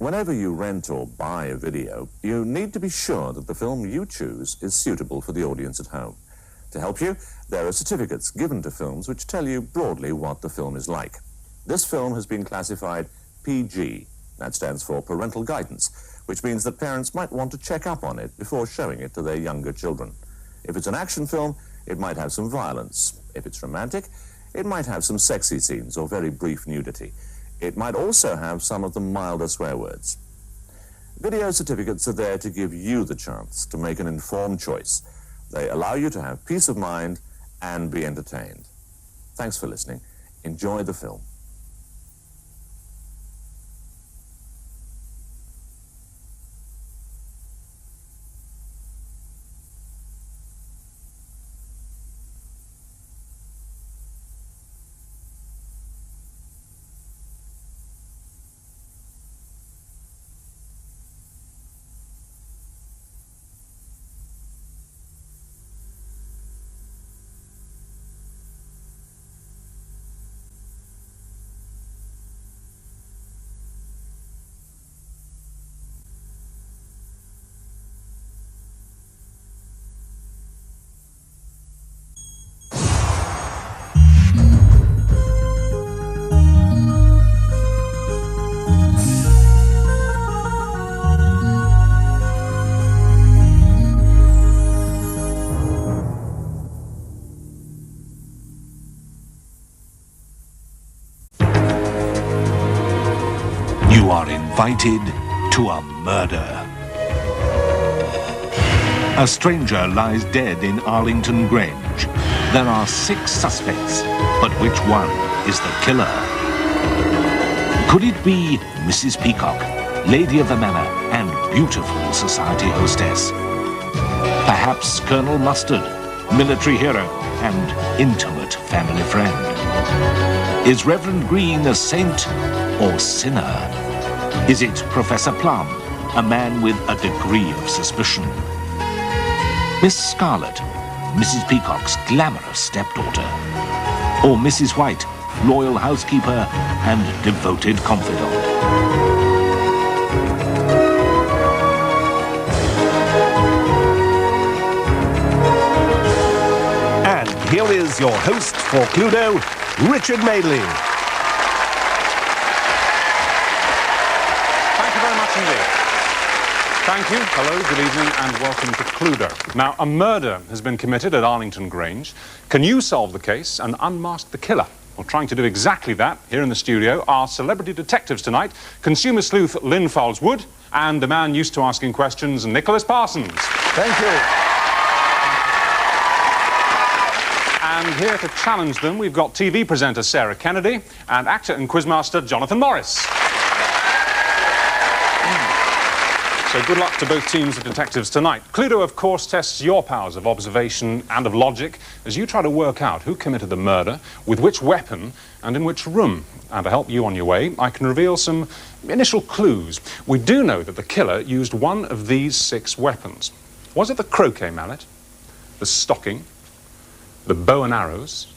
Whenever you rent or buy a video, you need to be sure that the film you choose is suitable for the audience at home. To help you, there are certificates given to films which tell you broadly what the film is like. This film has been classified PG. That stands for parental guidance, which means that parents might want to check up on it before showing it to their younger children. If it's an action film, it might have some violence. If it's romantic, it might have some sexy scenes or very brief nudity. It might also have some of the milder swear words. Video certificates are there to give you the chance to make an informed choice. They allow you to have peace of mind and be entertained. Thanks for listening. Enjoy the film. You are invited to a murder. A stranger lies dead in Arlington Grange. There are 6 suspects, but which one is the killer? Could it be Mrs. Peacock, lady of the manor and beautiful society hostess? Perhaps Colonel Mustard, military hero and intimate family friend? Is Reverend Green a saint or sinner? Is it Professor Plum, a man with a degree of suspicion? Miss Scarlett, Mrs. Peacock's glamorous stepdaughter? Or Mrs. White, loyal housekeeper and devoted confidante? And here is your host for Cluedo, Richard Madeley. Thank you. Hello, good evening, and welcome to Cluedo. Now, a murder has been committed at Arlington Grange. Can you solve the case and unmask the killer? Well, trying to do exactly that here in the studio are celebrity detectives tonight, consumer sleuth Lynn Fowlswood and the man used to asking questions, Nicholas Parsons. Thank you. And here to challenge them, we've got TV presenter Sarah Kennedy and actor and quizmaster Jonathan Morris. So good luck to both teams of detectives tonight. Cluedo, of course, tests your powers of observation and of logic as you try to work out who committed the murder, with which weapon, and in which room. And to help you on your way, I can reveal some initial clues. We do know that the killer used one of these 6 weapons. Was it the croquet mallet, the stocking, the bow and arrows,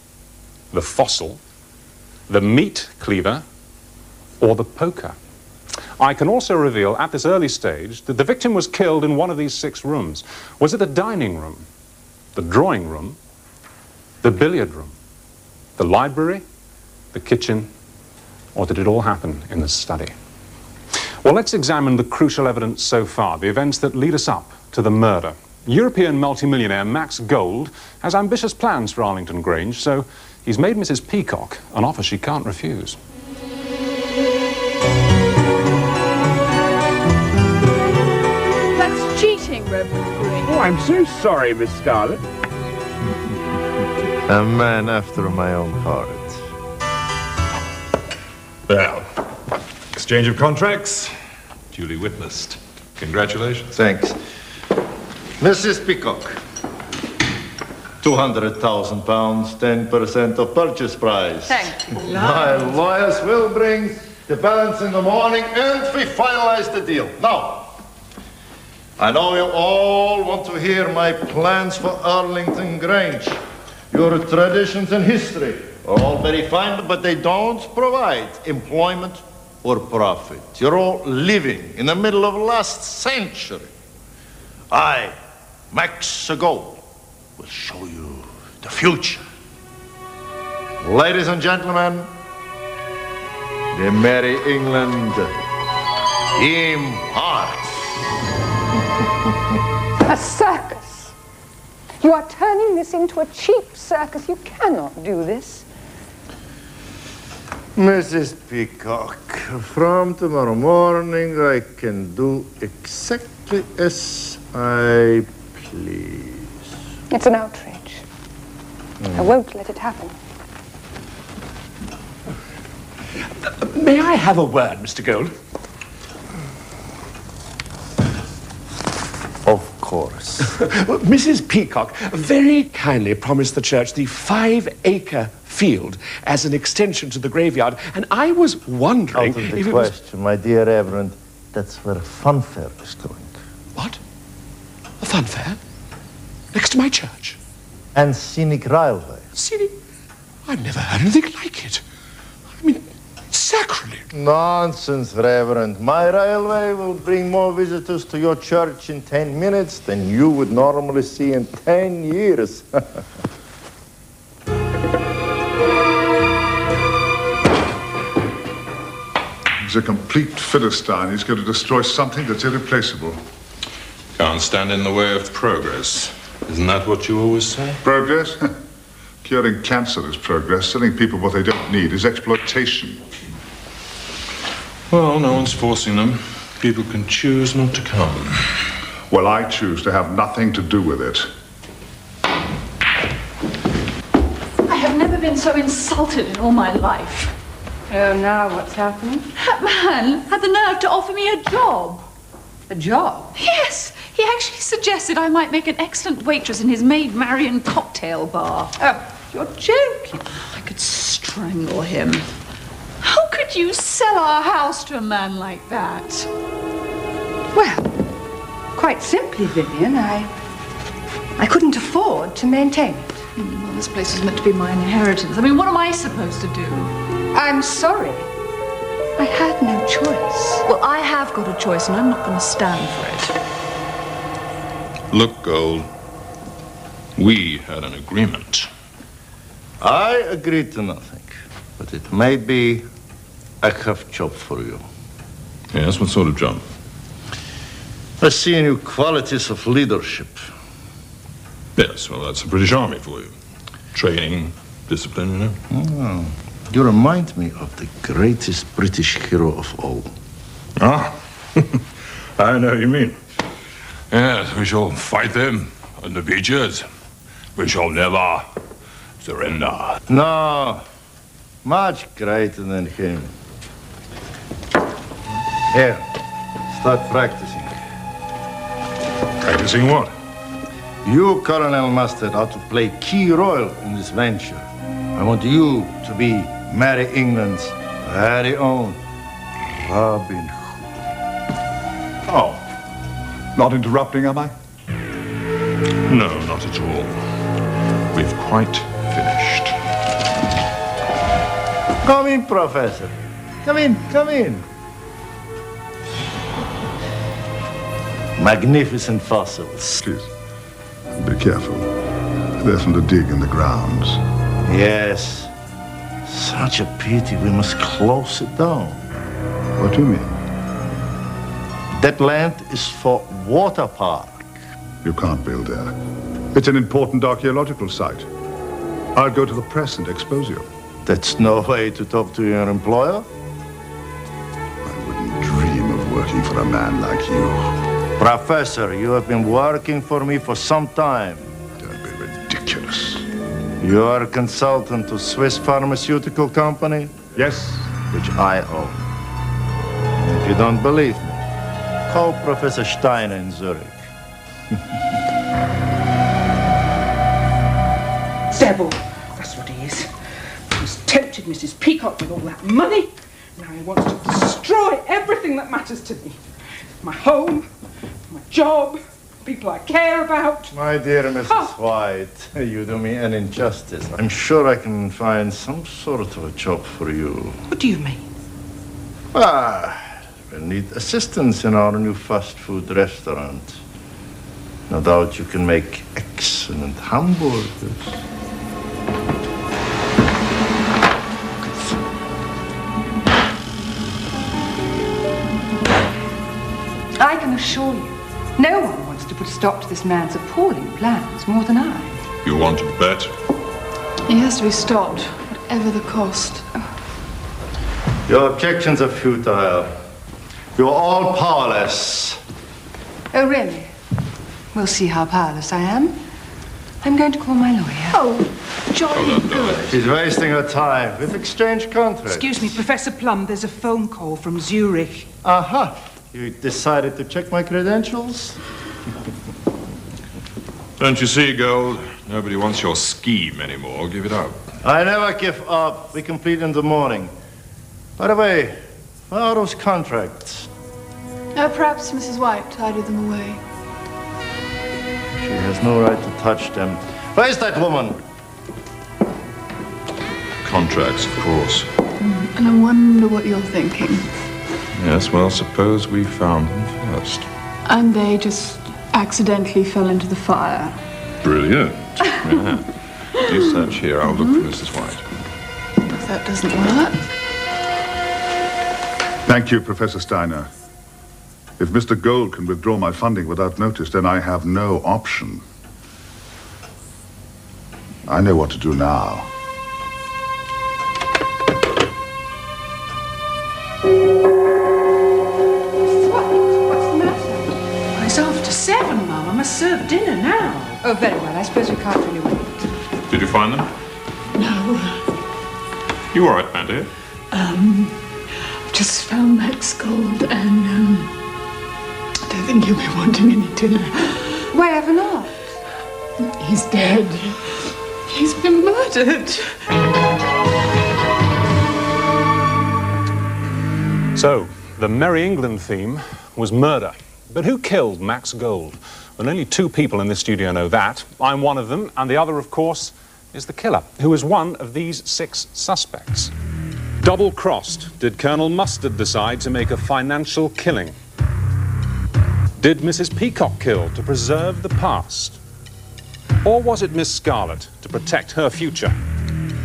the fossil, the meat cleaver, or the poker? I can also reveal at this early stage that the victim was killed in one of these 6 rooms. Was it the dining room, the drawing room, the billiard room, the library, the kitchen, or did it all happen in the study? Well, let's examine the crucial evidence so far, the events that lead us up to the murder. European multimillionaire Max Gold has ambitious plans for Arlington Grange, so he's made Mrs. Peacock an offer she can't refuse. Reverend Green. Oh, I'm so sorry, Miss Scarlett. A man after my own heart. Well, exchange of contracts, duly witnessed. Congratulations. Thanks. Mrs. Peacock, £200,000, 10% of purchase price. Thank you. My lawyers will bring the balance in the morning and we finalize the deal. Now, I know you all want to hear my plans for Arlington Grange. Your traditions and history are all very fine, but they don't provide employment for profit. You're all living in the middle of last century. I, Max Gold, will show you the future. Ladies and gentlemen, the Merrie England in art. A circus. You are turning this into a cheap circus. You cannot do this. Mrs. Peacock, from tomorrow morning I can do exactly as I please. It's an outrage. I won't let it happen. May I have a word, Mr. Gold? Of course. Mrs. Peacock very kindly promised the church the 5-acre field as an extension to the graveyard, and I was wondering Out of the if question, my dear Reverend, that's where a funfair is going. What? A funfair? Next to my church? And scenic railway. Scenic? I've never heard anything like it. I mean, sacrilege. Nonsense, Reverend. My railway will bring more visitors to your church in 10 minutes than you would normally see in 10 years. He's a complete Philistine. He's going to destroy something that's irreplaceable. Can't stand in the way of progress. Isn't that what you always say? Progress? Curing cancer is progress. Selling people what they don't need is exploitation. Well, no one's forcing them. People can choose not to come. Well, I choose to have nothing to do with it. I have never been so insulted in all my life. Oh, now what's happening? That man had the nerve to offer me a job. A job? Yes, he actually suggested I might make an excellent waitress in his Maid Marian cocktail bar. Oh, you're joking. I could strangle him. How could you sell our house to a man like that? Well, quite simply, Vivian, I couldn't afford to maintain it. Well, this place was meant to be my inheritance. I mean, what am I supposed to do? I'm sorry. I had no choice. Well, I have got a choice, and I'm not going to stand for it. Look, Gold, we had an agreement. I agreed to nothing, but it may be a half job for you. Yes, what sort of job? I see in you qualities of leadership. Yes, well, that's the British Army for you. Training, discipline, you know. Oh, you remind me of the greatest British hero of all. Ah, I know what you mean. Yes, we shall fight them on the beaches. We shall never surrender. No, much greater than him. Here, start practicing. Practicing what? You, Colonel Mustard, are to play key role in this venture. I want you to be Merrie England's very own Robin Hood. Oh, not interrupting, am I? No, not at all. We've quite finished. Come in, Professor. Come in, come in. Magnificent fossils. Please, be careful. There's some to dig in the grounds. Yes. Such a pity. We must close it down. What do you mean? That land is for water park. You can't build there. It's an important archaeological site. I'll go to the press and expose you. That's no way to talk to your employer. I wouldn't dream of working for a man like you. Professor, you have been working for me for some time. Don't be ridiculous. You are a consultant to Swiss pharmaceutical company? Yes. Which I own. And if you don't believe me, call Professor Steiner in Zurich. Devil, that's what he is. He's tempted Mrs. Peacock with all that money. Now he wants to destroy everything that matters to me. My home, my job, people I care about. My dear Mrs. White, you do me an injustice. I'm sure I can find some sort of a job for you. What do you mean? We'll need assistance in our new fast food restaurant. No doubt you can make excellent hamburgers. I can assure you, no one wants to put a stop to this man's appalling plans more than I. You want to bet? He has to be stopped, whatever the cost. Your objections are futile. You're all powerless. Oh, really? We'll see how powerless I am. I'm going to call my lawyer. Oh, jolly good. She's wasting her time. We've exchanged contracts. Excuse me, Professor Plum, there's a phone call from Zurich. Aha. You decided to check my credentials? Don't you see, Gold? Nobody wants your scheme anymore. Give it up. I never give up. We complete in the morning. By the way, where are those contracts? Perhaps Mrs. White tidied them away. She has no right to touch them. Where's that woman? Contracts, of course. And I wonder what you're thinking. Yes, well, suppose we found them first. And they just accidentally fell into the fire. Brilliant. Yeah. You search here, I'll look for Mrs. White. If that doesn't work... Thank you, Professor Steiner. If Mr. Gold can withdraw my funding without notice, then I have no option. I know what to do now. What's the matter? Well, it's after 7, Mum. I must serve dinner now. Oh, very well. I suppose we can't really wait. Did you find them? No. You all right, my dear? Just found Max Gold and, I don't think you'll be wanting any dinner. Why ever not? He's dead. He's been murdered. So, the Merry England theme was murder. But who killed Max Gold? Well, only 2 people in this studio know that. I'm one of them, and the other, of course, is the killer, who is one of these 6 suspects. Double-crossed, did Colonel Mustard decide to make a financial killing? Did Mrs. Peacock kill to preserve the past? Or was it Miss Scarlett to protect her future?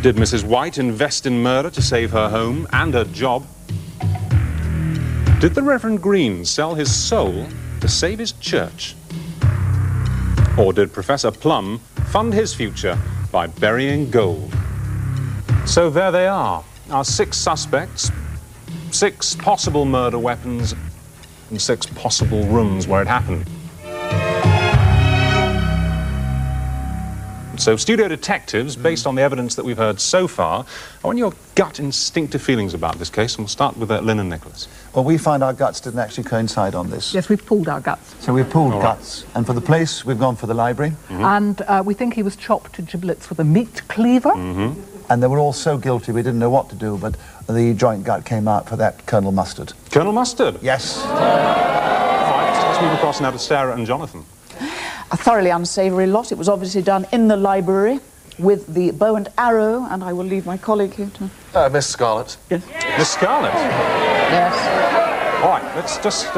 Did Mrs. White invest in murder to save her home and her job? Did the Reverend Green sell his soul to save his church? Or did Professor Plum fund his future by burying gold? So there they are. Our 6 suspects, 6 possible murder weapons, and 6 possible rooms where it happened. So, studio detectives, based on the evidence that we've heard so far, I want your gut instinctive feelings about this case, and we'll start with Lynn and Nicholas. Well, we find our guts didn't actually coincide on this. Yes, we've pulled our guts. So we've pulled guts. And for the police, we've gone for the library. And we think he was chopped to giblets with a meat cleaver. And they were all so guilty we didn't know what to do, but the joint gut came out for that Colonel Mustard. Colonel Mustard? Yes. All right, let's move across now to Sarah and Jonathan. A thoroughly unsavoury lot. It was obviously done in the library with the bow and arrow, and I will leave my colleague here to... Miss Scarlett. Yes. Miss Scarlett? Yes. All right, let's just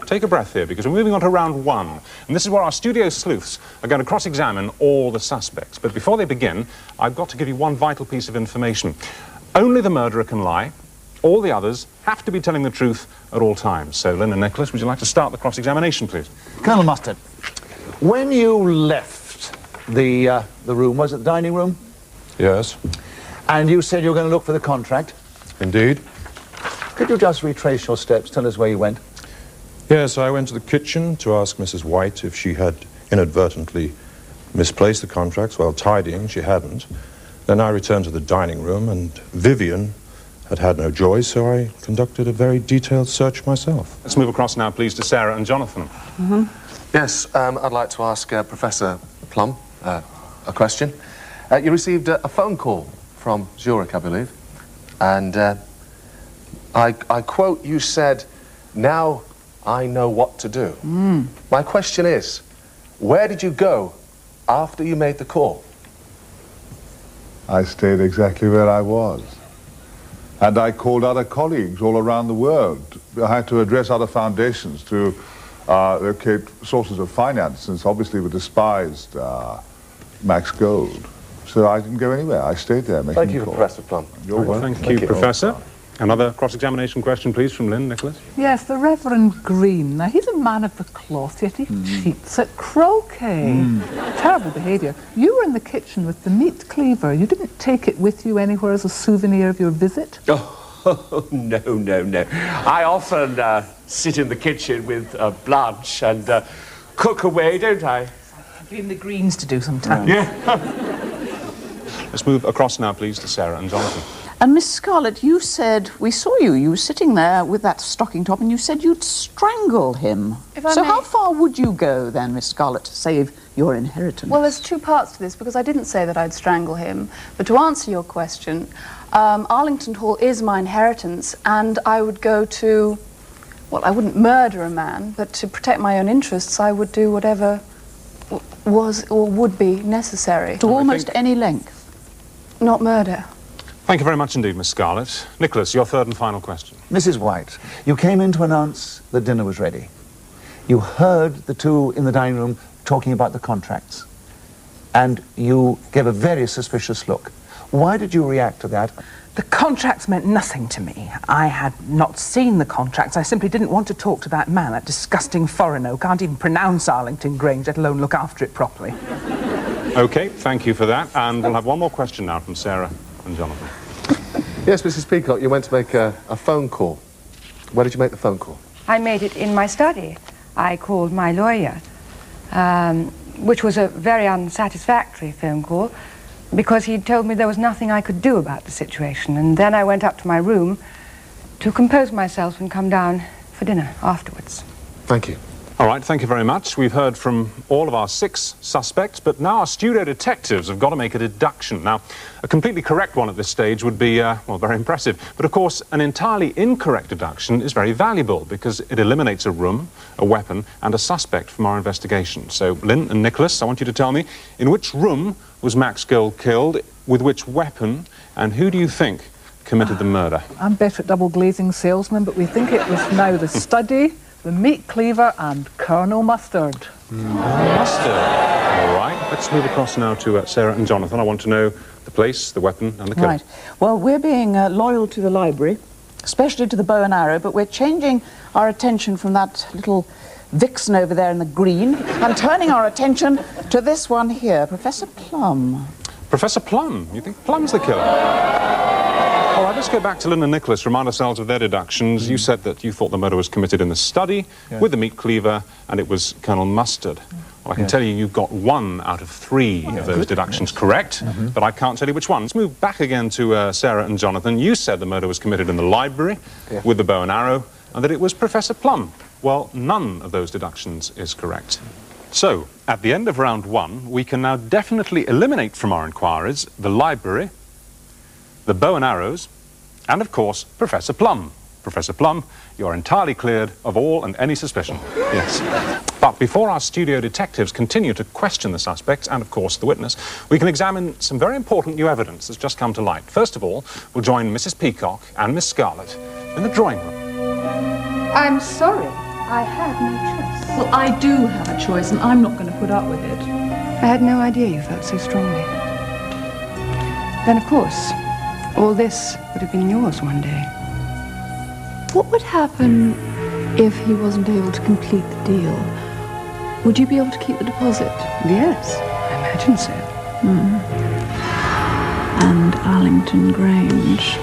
take a breath here, because we're moving on to round 1. And this is where our studio sleuths are going to cross-examine all the suspects. But before they begin, I've got to give you one vital piece of information. Only the murderer can lie. All the others have to be telling the truth at all times. So, Lynn and Nicholas, would you like to start the cross-examination, please? Colonel Mustard, when you left the room, was it the dining room? Yes. And you said you were going to look for the contract? Indeed. Could you just retrace your steps, tell us where you went? Yes, I went to the kitchen to ask Mrs. White if she had inadvertently misplaced the contracts while tidying. She hadn't. Then I returned to the dining room, and Vivian had no joy, so I conducted a very detailed search myself. Let's move across now, please, to Sarah and Jonathan. Yes, I'd like to ask Professor Plum a question. You received a phone call from Zurich, I believe, and I quote, you said, "Now I know what to do." My question is, where did you go after you made the call? I stayed exactly where I was. And I called other colleagues all around the world. I had to address other foundations to locate sources of finance, since obviously we despised Max Gold. So I didn't go anywhere. I stayed there making Thank you, calls. Professor Plum. You're welcome. Thank you, Professor. Another cross-examination question, please, from Lynn. Nicholas? Yes, the Reverend Green. Now, he's a man of the cloth, yet he cheats at croquet. Terrible behaviour. You were in the kitchen with the meat cleaver. You didn't take it with you anywhere as a souvenir of your visit? Oh, no. I often sit in the kitchen with Blanche and cook away, don't I? Been the Greens to do sometimes. Yeah. Let's move across now, please, to Sarah and Jonathan. And Miss Scarlett, you said, we saw you, you were sitting there with that stocking top, and you said you'd strangle him. So how far would you go then, Miss Scarlett, to save your inheritance? Well, there's two parts to this, because I didn't say that I'd strangle him. But to answer your question, Arlington Hall is my inheritance, and I would go to, well, I wouldn't murder a man, but to protect my own interests, I would do whatever was or would be necessary. To almost any length? Not murder. Thank you very much indeed, Miss Scarlett. Nicholas, your third and final question. Mrs. White, you came in to announce that dinner was ready. You heard the two in the dining room talking about the contracts, and you gave a very suspicious look. Why did you react to that? The contracts meant nothing to me. I had not seen the contracts. I simply didn't want to talk to that man, that disgusting foreigner who can't even pronounce Arlington Grange, let alone look after it properly. OK, thank you for that. And we'll have one more question now from Sarah and Jonathan. Yes, Mrs. Peacock, you went to make a phone call. Where did you make the phone call? I made it in my study. I called my lawyer, which was a very unsatisfactory phone call, because he'd told me there was nothing I could do about the situation. And then I went up to my room to compose myself and come down for dinner afterwards. Thank you. All right, thank you very much. We've heard from all of our 6 suspects, but now our studio detectives have got to make a deduction. Now, a completely correct one at this stage would be, well, very impressive. But, of course, an entirely incorrect deduction is very valuable because it eliminates a room, a weapon, and a suspect from our investigation. So, Lynn and Nicholas, I want you to tell me, in which room was Max Gold killed, with which weapon, and who do you think committed the murder? I'm better at double glazing salesman, but we think it was now the study, the meat cleaver, and Colonel Mustard. Mustard. All right, let's move across now to Sarah and Jonathan. I want to know the place, the weapon, and the killer. Right. Well, we're being loyal to the library, especially to the bow and arrow, but we're changing our attention from that little vixen over there in the green and turning our attention to this one here, Professor Plum. Professor Plum? You think Plum's the killer? All right, let's go back to Lynn and Nicholas, remind ourselves of their deductions. You said that you thought the murder was committed in the study with the meat cleaver, and it was Colonel Mustard. Well, I can tell you you've got 1 out of 3 of those deductions correct, but I can't tell you which one. Let's move back again to Sarah and Jonathan. You said the murder was committed in the library with the bow and arrow, and that it was Professor Plum. Well, none of those deductions is correct. So, at the end of round 1, we can now definitely eliminate from our inquiries the library, the bow and arrows, and, of course, Professor Plum. Professor Plum, you're entirely cleared of all and any suspicion. Yes. But before our studio detectives continue to question the suspects and, of course, the witness, we can examine some very important new evidence that's just come to light. First of all, we'll join Mrs. Peacock and Miss Scarlett in the drawing room. I'm sorry. I had no choice. Well, I do have a choice, and I'm not going to put up with it. I had no idea you felt so strongly. Then, of course, all this would have been yours one day. What would happen if he wasn't able to complete the deal? Would you be able to keep the deposit? Yes, I imagine so. And Arlington Grange.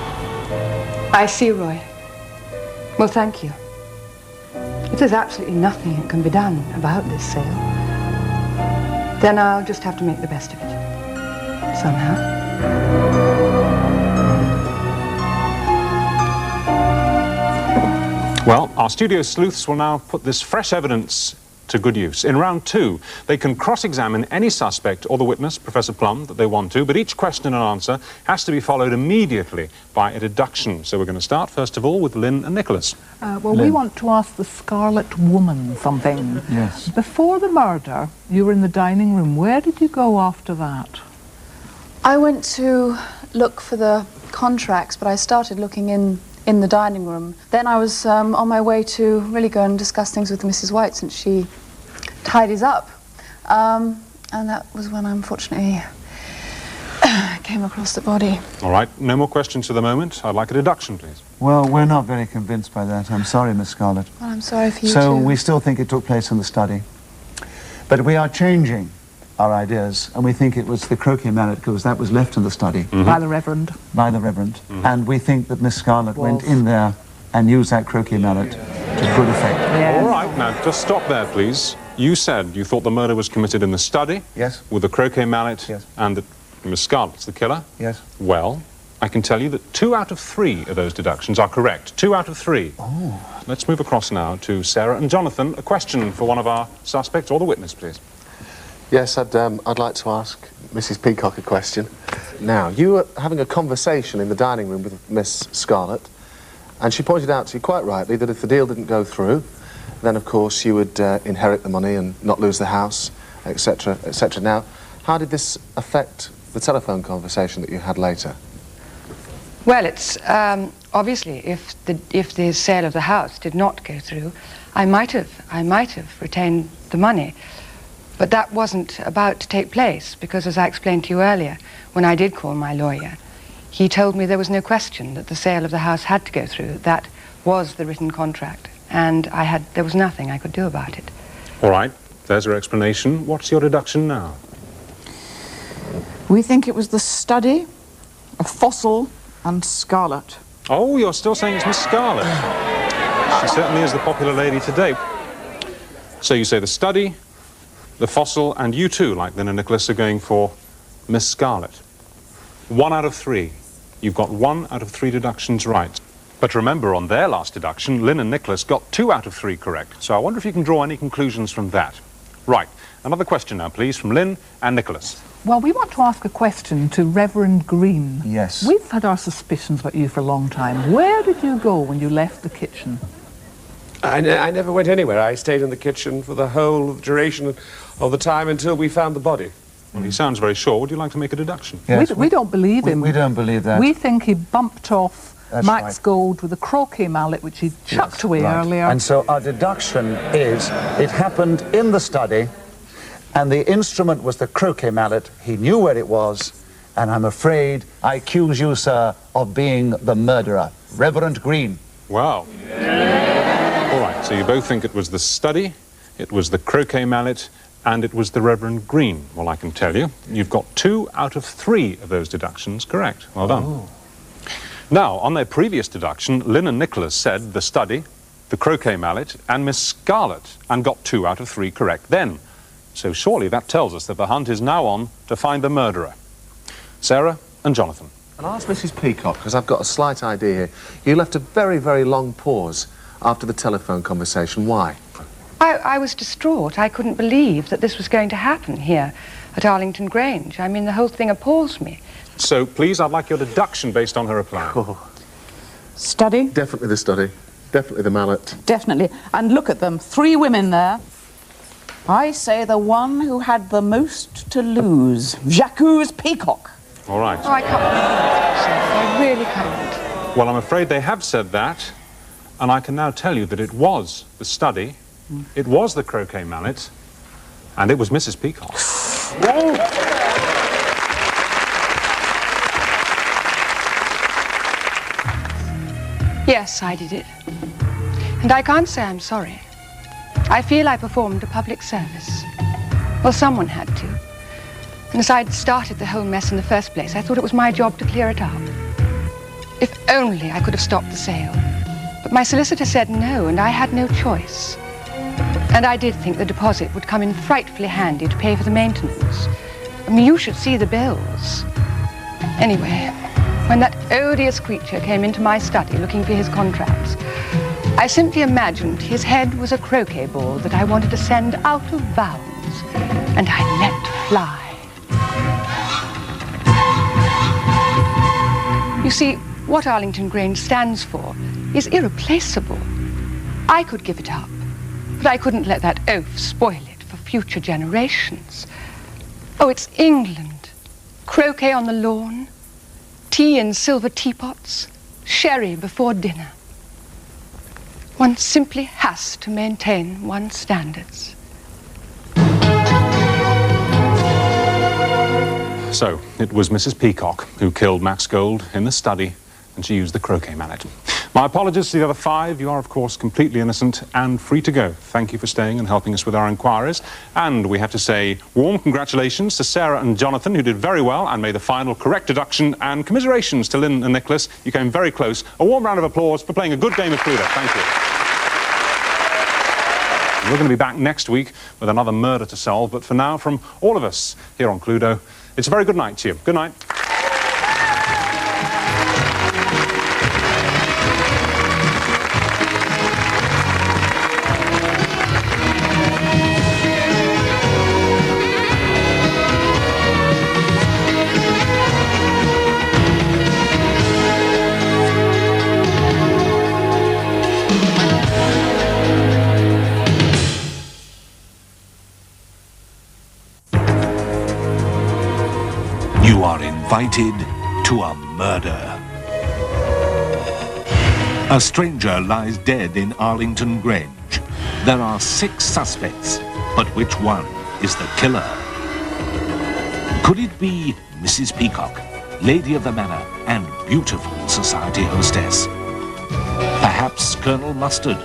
I see, Roy. Well, thank you. If there's absolutely nothing that can be done about this sale, then I'll just have to make the best of it. Somehow. Well, our studio sleuths will now put this fresh evidence to good use. In round 2, they can cross-examine any suspect or the witness, Professor Plum, that they want to, but each question and answer has to be followed immediately by a deduction. So we're going to start, first of all, with Lynn and Nicholas. Well, we want to ask the Scarlet Woman something. Yes. Before the murder, you were in the dining room. Where did you go after that? I went to look for the contracts, but I started looking in the dining room. Then I was on my way to really go and discuss things with Mrs. White since she tidies up. And that was when I unfortunately came across the body. All right, no more questions for the moment. I'd like a deduction, please. Well, we're not very convinced by that. I'm sorry, Miss Scarlett. Well, I'm sorry for you So too. we still think it took place in the study. But we are changing our ideas, and we think it was the croquet mallet, because that was left in the study. By the Reverend. By the Reverend. And we think that Miss Scarlett went in there and used that croquet mallet to good effect. All right, now, just stop there, please. You said you thought the murder was committed in the study? Yes. With the croquet mallet? Yes. And that Miss Scarlett's the killer? Yes. Well, I can tell you that 2 out of 3 of those deductions are correct. 2 out of 3. Oh. Let's move across now to Sarah and Jonathan. A question for one of our suspects or the witness, please. Yes, I'd like to ask Mrs. Peacock a question. Now, you were having a conversation in the dining room with Miss Scarlett, and she pointed out to you quite rightly that if the deal didn't go through, then, of course, you would inherit the money and not lose the house, etc., etc. Now, how did this affect the telephone conversation that you had later? Well, it's obviously if the sale of the house did not go through, I might have retained the money. But that wasn't about to take place because, as I explained to you earlier, when I did call my lawyer, he told me there was no question that the sale of the house had to go through. That was the written contract, and there was nothing I could do about it. All right, there's your explanation. What's your deduction now? We think it was the study of Fossil and Scarlett. Oh, you're still saying it's Miss Scarlett. She certainly is the popular lady today. So you say the study, the Fossil, and you too, like Lynn and Nicholas, are going for Miss Scarlett. 1 out of 3. You've got 1 out of 3 deductions right. But remember, on their last deduction, Lynn and Nicholas got 2 out of 3 correct. So I wonder if you can draw any conclusions from that. Right. Another question now, please, from Lynn and Nicholas. Well, we want to ask a question to Reverend Green. Yes. We've had our suspicions about you for a long time. Where did you go when you left the kitchen? I never went anywhere. I stayed in the kitchen for the whole duration of the time until we found the body. Well, he sounds very sure. Would you like to make a deduction? Yes, we don't believe him. We don't believe that. We think he bumped off That's Max right. Gold with a croquet mallet, which he chucked away Right. earlier. And so our deduction is it happened in the study, and the instrument was the croquet mallet. He knew where it was, and I'm afraid I accuse you, sir, of being the murderer. Reverend Green. Wow. All right, so you both think it was the study, it was the croquet mallet, and it was the Reverend Green. Well, I can tell you, you've got 2 out of 3 of those deductions correct. Well done. Oh. Now, on their previous deduction, Lynn and Nicholas said the study, the croquet mallet, and Miss Scarlett, and got 2 out of 3 correct then. So surely that tells us that the hunt is now on to find the murderer. Sarah and Jonathan. And ask Mrs. Peacock, because I've got a slight idea here. You left a very, very long pause after the telephone conversation. Why? I was distraught. I couldn't believe that this was going to happen here at Arlington Grange. I mean, the whole thing appalls me. So, please, I'd like your deduction based on her reply. Study? Definitely the study. Definitely the mallet. Definitely. And look at them, 3 women there. I say the one who had the most to lose, Jacques Peacock. All right. Oh, I can't believe it. I really can't. Well, I'm afraid they have said that, and I can now tell you that it was the study, it was the croquet mallet, and it was Mrs. Peacock. Yes, I did it. And I can't say I'm sorry. I feel I performed a public service. Well, someone had to. And as I'd started the whole mess in the first place, I thought it was my job to clear it up. If only I could have stopped the sale. But my solicitor said no, and I had no choice. And I did think the deposit would come in frightfully handy to pay for the maintenance. I mean, you should see the bills. Anyway, when that odious creature came into my study looking for his contracts, I simply imagined his head was a croquet ball that I wanted to send out of bounds, and I let fly. You see, what Arlington Grange stands for is irreplaceable. I could give it up, but I couldn't let that oaf spoil it for future generations. Oh, it's England. Croquet on the lawn. tea in silver teapots, sherry before dinner. One simply has to maintain one's standards. So, it was Mrs. Peacock who killed Max Gold in the study, and she used the croquet mallet. My apologies to the other 5. You are, of course, completely innocent and free to go. Thank you for staying and helping us with our inquiries. And we have to say warm congratulations to Sarah and Jonathan, who did very well and made the final correct deduction, and commiserations to Lynn and Nicholas. You came very close. A warm round of applause for playing a good game of Cluedo. Thank you. We're going to be back next week with another murder to solve, but for now, from all of us here on Cluedo, it's a very good night to you. Good night. You are invited to a murder. A stranger lies dead in Arlington Grange. There are 6 suspects, but which one is the killer? Could it be Mrs. Peacock, lady of the manor and beautiful society hostess? Perhaps Colonel Mustard,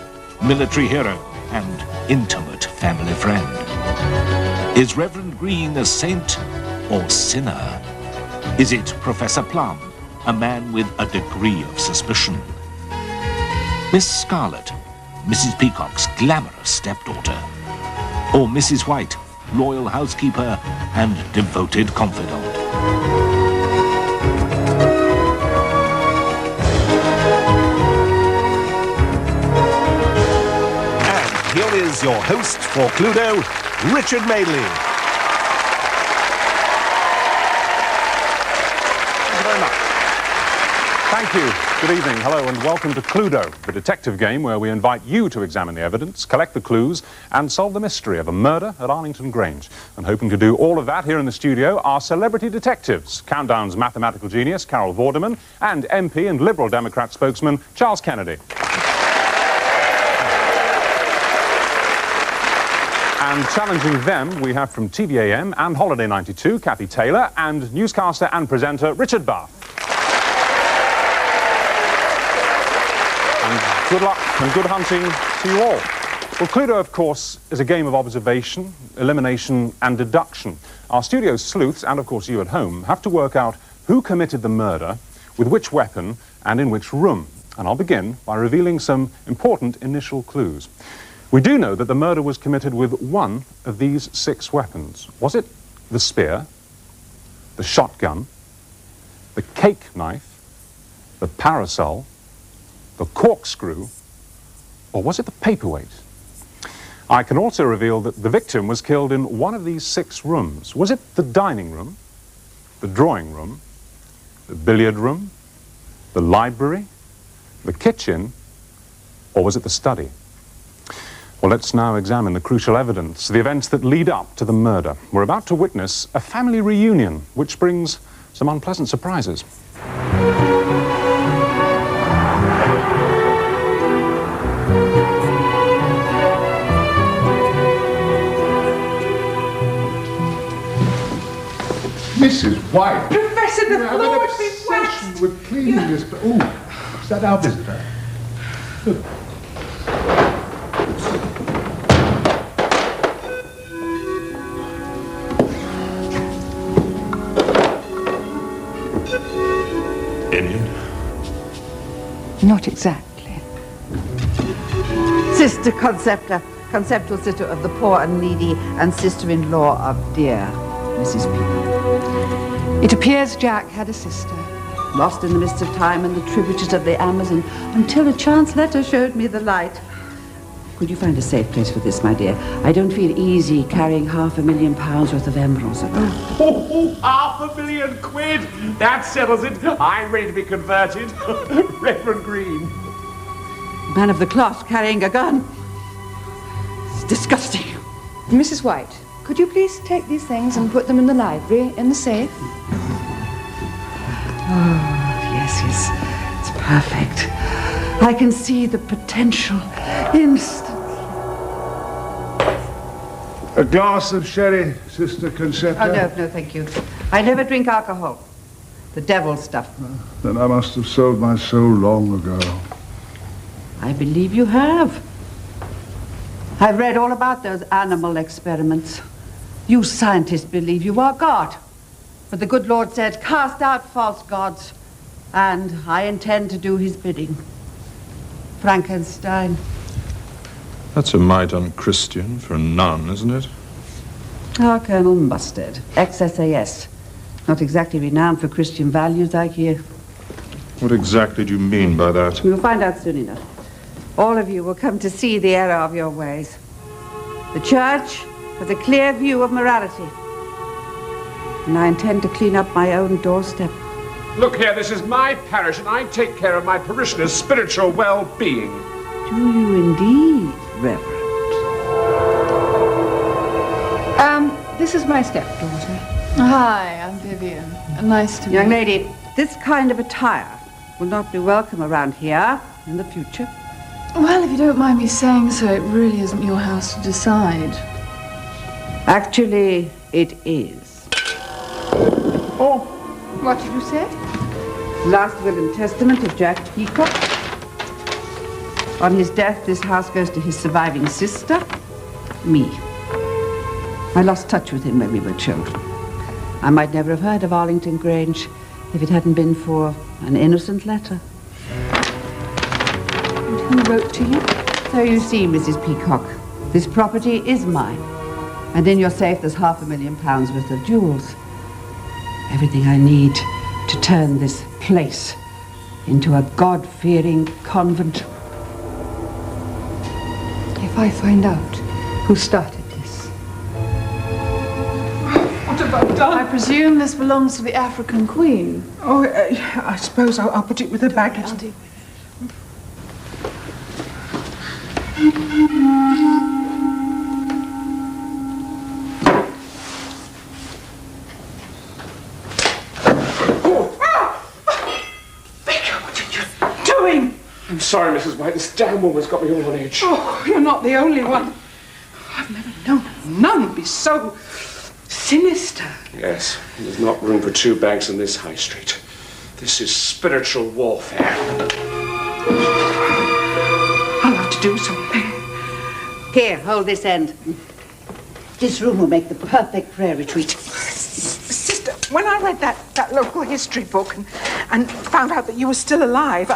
military hero and intimate family friend? Is Reverend Green a saint or sinner? Is it Professor Plum, a man with a degree of suspicion? Miss Scarlett, Mrs. Peacock's glamorous stepdaughter? Or Mrs. White, loyal housekeeper and devoted confidante? And here is your host for Cluedo, Richard Madeley. Thank you. Good evening, hello, and welcome to Cluedo, the detective game where we invite you to examine the evidence, collect the clues, and solve the mystery of a murder at Arlington Grange. And hoping to do all of that here in the studio are celebrity detectives, Countdown's mathematical genius, Carol Vorderman, and MP and Liberal Democrat spokesman, Charles Kennedy. And challenging them, we have from TVAM and Holiday 92, Kathy Taylor, and newscaster and presenter, Richard Bath. Good luck and good hunting to you all. Well, Cluedo, of course, is a game of observation, elimination and deduction. Our studio sleuths, and of course you at home, have to work out who committed the murder, with which weapon, and in which room. And I'll begin by revealing some important initial clues. We do know that the murder was committed with one of these 6 weapons. Was it the spear, the shotgun, the cake knife, the parasol, the corkscrew, or was it the paperweight? I can also reveal that the victim was killed in one of these 6 rooms. Was it the dining room, the drawing room, the billiard room, the library, the kitchen, or was it the study? Well, let's now examine the crucial evidence, the events that lead up to the murder. We're about to witness a family reunion, which brings some unpleasant surprises. Mrs. White. Professor, the floor has been waxed. With cleaning this. Oh, is that our visitor? Look. Indian? Not exactly. Sister Concepta, conceptual sister of the poor and needy, and sister-in-law of dear Mrs. Peacock. It appears Jack had a sister. Lost in the midst of time and the tributaries of the Amazon, until a chance letter showed me the light. Could you find a safe place for this, my dear? I don't feel easy carrying £500,000 worth of emeralds around. £500,000! That settles it. I'm ready to be converted. Reverend Green. Man of the cloth carrying a gun. It's disgusting. Mrs. White, could you please take these things and put them in the library, in the safe? Oh. Perfect. I can see the potential instantly. A glass of sherry, Sister Concepta? Oh, no, thank you. I never drink alcohol. The devil's stuff. Then I must have sold my soul long ago. I believe you have. I've read all about those animal experiments. You scientists believe you are God. But the good Lord said, cast out false gods. And I intend to do his bidding. Frankenstein. That's a mite unchristian for a nun, isn't it? Ah, Colonel Mustard, ex-SAS. Not exactly renowned for Christian values, I hear. What exactly do you mean by that? You'll find out soon enough. All of you will come to see the error of your ways. The church has a clear view of morality. And I intend to clean up my own doorstep. Look here, this is my parish, and I take care of my parishioners' spiritual well-being. Do you indeed, Reverend? This is my stepdaughter. Hi, I'm Vivian. Nice to meet you. Young lady, this kind of attire will not be welcome around here in the future. Well, if you don't mind me saying so, it really isn't your house to decide. Actually, it is. Oh, what did you say? Last will and testament of Jack Peacock. On his death, this house goes to his surviving sister, me. I lost touch with him when we were children. I might never have heard of Arlington Grange if it hadn't been for an innocent letter. And who wrote to you? So you see, Mrs. Peacock, this property is mine. And in your safe there's £500,000 worth of jewels. Everything I need to turn this place into a God-fearing convent. If I find out who started this. What have I done? I presume this belongs to the African Queen. Oh, I suppose I'll put it with the baggage. I'll deal with I'm sorry, Mrs. White. This damn woman's got me all on edge. Oh, you're not the only one. I've never known a nun be so sinister. Yes, there's not room for two banks in this high street. This is spiritual warfare. I'll have to do something. Here, hold this end. This room will make the perfect prayer retreat. Sister, when I read that local history book and found out that you were still alive,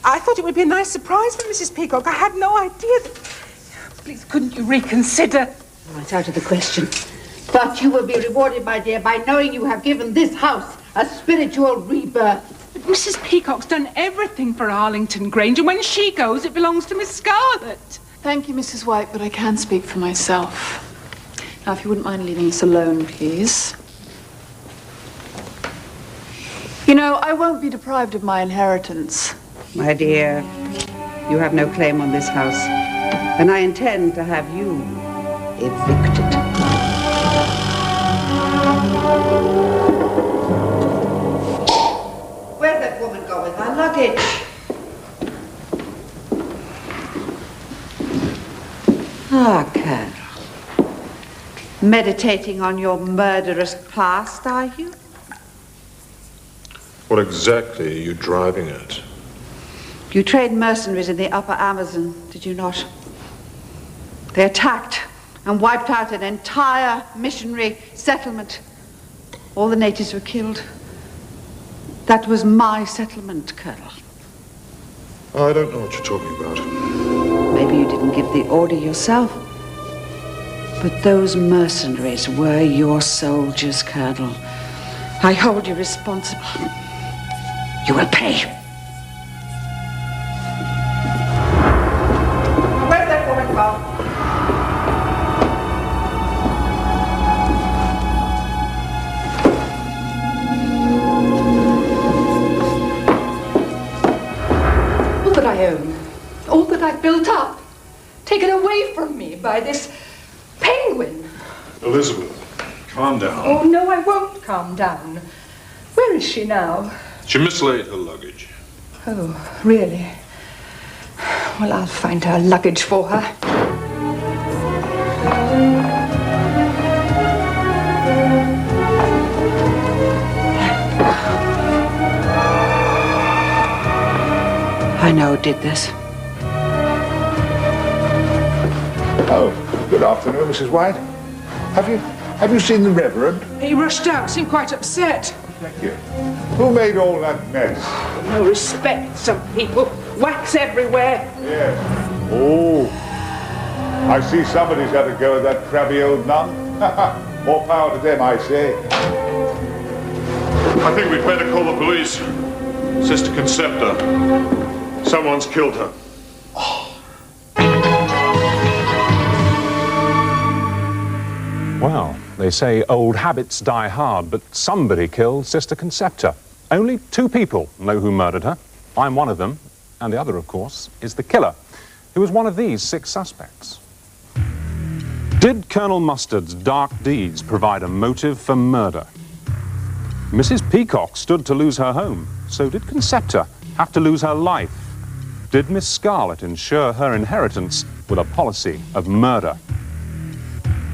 I thought it would be a nice surprise for Mrs. Peacock. I had no idea that... Please, couldn't you reconsider? Oh, it's out of the question. But you will be rewarded, my dear, by knowing you have given this house a spiritual rebirth. But Mrs. Peacock's done everything for Arlington Grange, and when she goes, it belongs to Miss Scarlett. Thank you, Mrs. White, but I can speak for myself. Now, if you wouldn't mind leaving us alone, please. You know, I won't be deprived of my inheritance. My dear, you have no claim on this house, and I intend to have you evicted. Where's that woman go with her luggage? Ah, Colonel. Meditating on your murderous past, are you? What exactly are you driving at? You trained mercenaries in the upper Amazon, did you not? They attacked and wiped out an entire missionary settlement. All the natives were killed. That was my settlement, Colonel. I don't know what you're talking about. Maybe you didn't give the order yourself. But those mercenaries were your soldiers, Colonel. I hold you responsible. You will pay. Where's that woman gone? All that I own, all that I built up, taken away from me by this penguin. Elizabeth, calm down. Oh, no, I won't calm down. Where is she now? She mislaid her luggage. Oh, really? Well, I'll find her luggage for her. I know who did this. Oh, good afternoon, Mrs. White. Have you seen the Reverend? He rushed out, seemed quite upset. Thank you. Who made all that mess? No respect, some people. Wax everywhere. Yes. Oh, I see somebody's had a go at that crabby old nun. More power to them, I say. I think we'd better call the police. Sister Concepta. Someone's killed her. Well, they say old habits die hard, but somebody killed Sister Concepta. Only 2 people know who murdered her. I'm one of them, and the other, of course, is the killer, who was one of these 6 suspects. Did Colonel Mustard's dark deeds provide a motive for murder? Mrs. Peacock stood to lose her home, so did Concepta have to lose her life? Did Miss Scarlett ensure her inheritance with a policy of murder?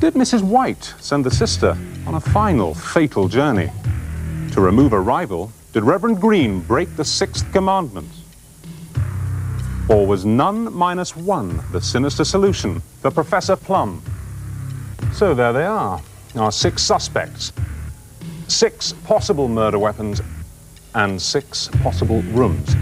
Did Mrs. White send the sister on a final, fatal journey? To remove a rival, did Reverend Green break the 6th commandment? Or was Nun -1 the sinister solution for Professor Plum? So there they are, our 6 suspects. 6 possible murder weapons and 6 possible rooms.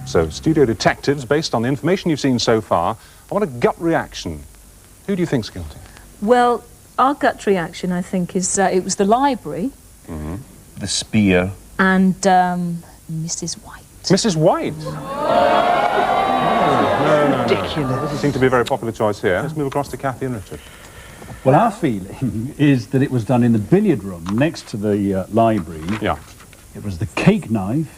So, studio detectives, based on the information you've seen so far, I want a gut reaction. Who do you think's guilty? Well, our gut reaction, I think, is it was the library. Mm-hmm. The spear. And Mrs. White. Mrs. White? No. Ridiculous. Doesn't seem to be a very popular choice here. Let's move across to Kathy and Richard. Well, our feeling is that it was done in the billiard room next to the library. Yeah. It was the cake knife,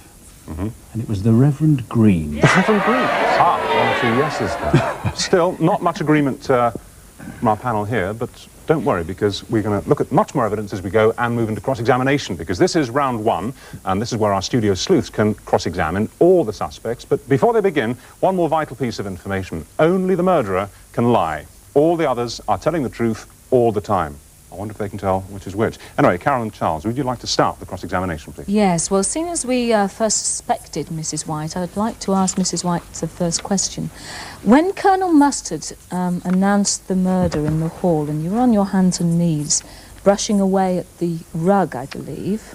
and it was the Reverend Green. The Reverend Green? Ah, 1 or 2 yeses there. Still, not much agreement from our panel here, but don't worry, because we're going to look at much more evidence as we go and move into cross-examination, because this is round 1, and this is where our studio sleuths can cross-examine all the suspects. But before they begin, one more vital piece of information. Only the murderer can lie. All the others are telling the truth all the time. I wonder if they can tell which is which. Anyway, Carol and Charles, would you like to start the cross-examination, please? Yes, well, seeing as we first suspected Mrs. White, I'd like to ask Mrs. White the first question. When Colonel Mustard announced the murder in the hall, and you were on your hands and knees, brushing away at the rug, I believe,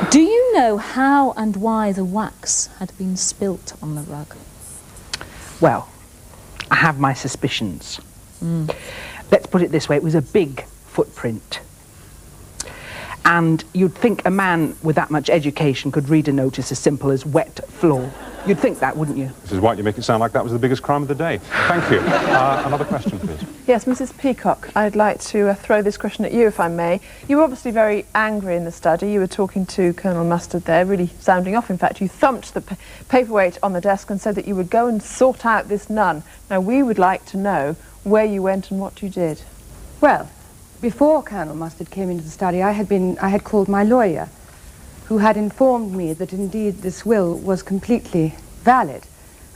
do you know how and why the wax had been spilt on the rug? Well, I have my suspicions. Let's put it this way, it was a big footprint. And you'd think a man with that much education could read a notice as simple as wet floor. You'd think that, wouldn't you? Mrs. White, you make it sound like that was the biggest crime of the day. Thank you. Another question, please. Yes, Mrs. Peacock, I'd like to throw this question at you, if I may. You were obviously very angry in the study. You were talking to Colonel Mustard there, really sounding off. In fact, you thumped the paperweight on the desk and said that you would go and sort out this nun. Now, we would like to know where you went and what you did. Well, before Colonel Mustard came into the study, I had called my lawyer, who had informed me that indeed this will was completely valid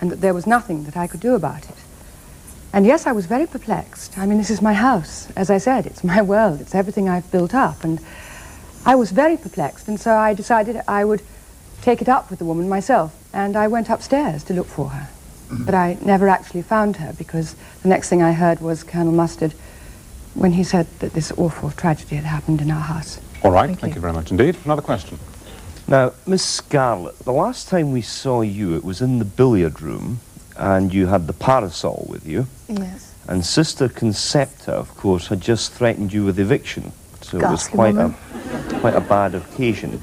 and that there was nothing that I could do about it. And yes, I was very perplexed. I mean, this is my house. As I said, it's my world. It's everything I've built up. And I was very perplexed, and so I decided I would take it up with the woman myself. And I went upstairs to look for her. But I never actually found her, because the next thing I heard was Colonel Mustard when he said that this awful tragedy had happened in our house. All right, thank you very much indeed. Another question. Now, Miss Scarlett, the last time we saw you, it was in the billiard room, and you had the parasol with you. Yes. And Sister Concepta, of course, had just threatened you with eviction. So it was Ghastly quite a bad occasion.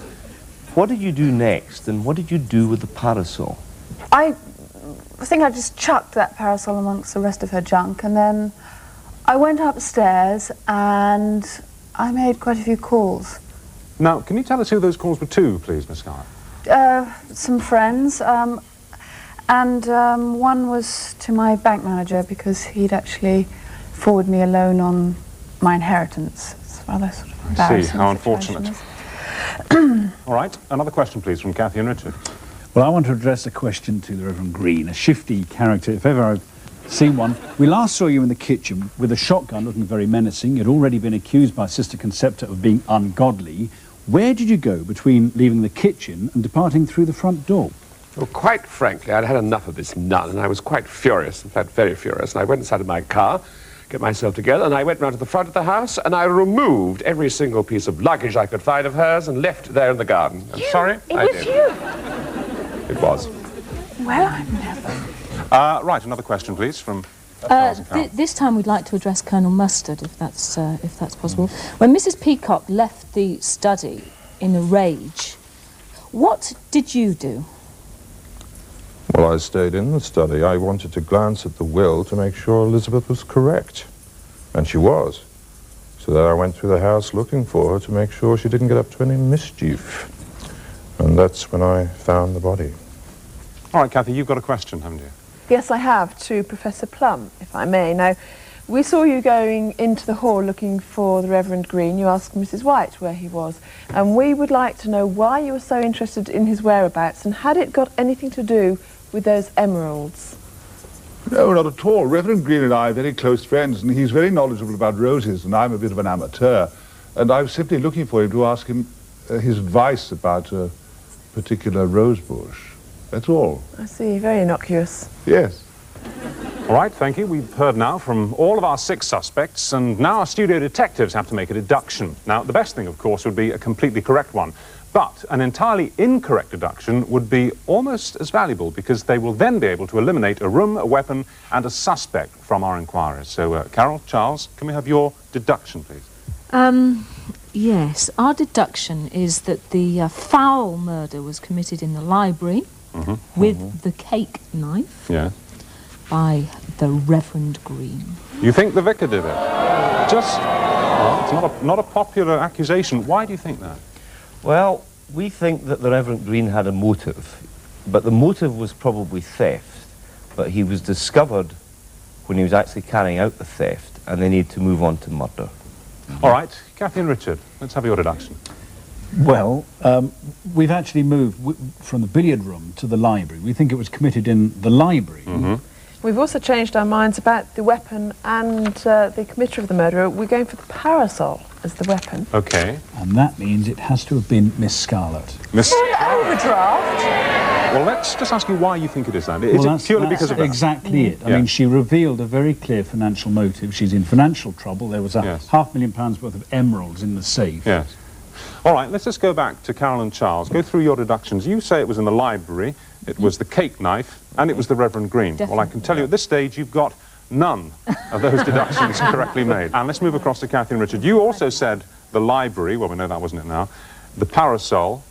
What did you do next, and what did you do with the parasol? I think I just chucked that parasol amongst the rest of her junk, and then I went upstairs and I made quite a few calls. Now, can you tell us who those calls were to, please, Miss Scarlett? Some friends, and one was to my bank manager, because he'd actually forwarded me a loan on my inheritance. It's rather sort of embarrassing. I see, how unfortunate. All right, another question, please, from Kathy and Richard. Well, I want to address a question to the Reverend Green, a shifty character, if ever I've seen one. We last saw you in the kitchen with a shotgun looking very menacing. You'd already been accused by Sister Concepta of being ungodly. Where did you go between leaving the kitchen and departing through the front door? Well, quite frankly, I'd had enough of this nun, and I was quite furious, in fact, very furious. And I went inside of my car, get myself together, and I went round to the front of the house, and I removed every single piece of luggage I could find of hers and left it there in the garden. I'm sorry, I did. It was. Well, I've never... Right, another question, please, from... This time we'd like to address Colonel Mustard, if that's possible. When Mrs. Peacock left the study in a rage, what did you do? Well, I stayed in the study. I wanted to glance at the will to make sure Elizabeth was correct. And she was. So then I went through the house looking for her to make sure she didn't get up to any mischief. And that's when I found the body. All right, Kathy, you've got a question, haven't you? Yes, I have, to Professor Plum, if I may. Now, we saw you going into the hall looking for the Reverend Green. You asked Mrs. White where he was. And we would like to know why you were so interested in his whereabouts, and had it got anything to do with those emeralds? No, not at all. Reverend Green and I are very close friends, and he's very knowledgeable about roses, and I'm a bit of an amateur. And I was simply looking for him to ask him his advice about a particular rose bush. That's all. I see, very innocuous. Yes. All right, thank you. We've heard now from all of our 6 suspects, and now our studio detectives have to make a deduction. Now, the best thing, of course, would be a completely correct one. But an entirely incorrect deduction would be almost as valuable, because they will then be able to eliminate a room, a weapon, and a suspect from our inquiries. So, Carol, Charles, can we have your deduction, please? Yes, our deduction is that the foul murder was committed in the library with the cake knife by the Reverend Green. You think the vicar did it? Just, well, it's not a popular accusation. Why do you think that? Well, we think that the Reverend Green had a motive, but the motive was probably theft, but he was discovered when he was actually carrying out the theft, and they need to move on to murder. All right, Kathy and Richard, let's have your deduction. Well, we've actually moved from the billiard room to the library. We think it was committed in the library. We've also changed our minds about the weapon and the committer of the murder. We're going for the parasol as the weapon. Okay. And that means it has to have been Miss Scarlett. Miss... Overdraft? Well, let's just ask you why you think it is that. Is it purely because of that? Exactly it. I mean, she revealed a very clear financial motive. She's in financial trouble. There was a £500,000 worth of emeralds in the safe. Yes. All right, let's just go back to Carol and Charles. Go through your deductions. You say it was in the library, it was the cake knife, and it was the Reverend Green. Definitely. Well, I can tell you at this stage you've got none of those deductions correctly made. And let's move across to Kathy and Richard. You also said the library, well, we know that wasn't it now, the parasol,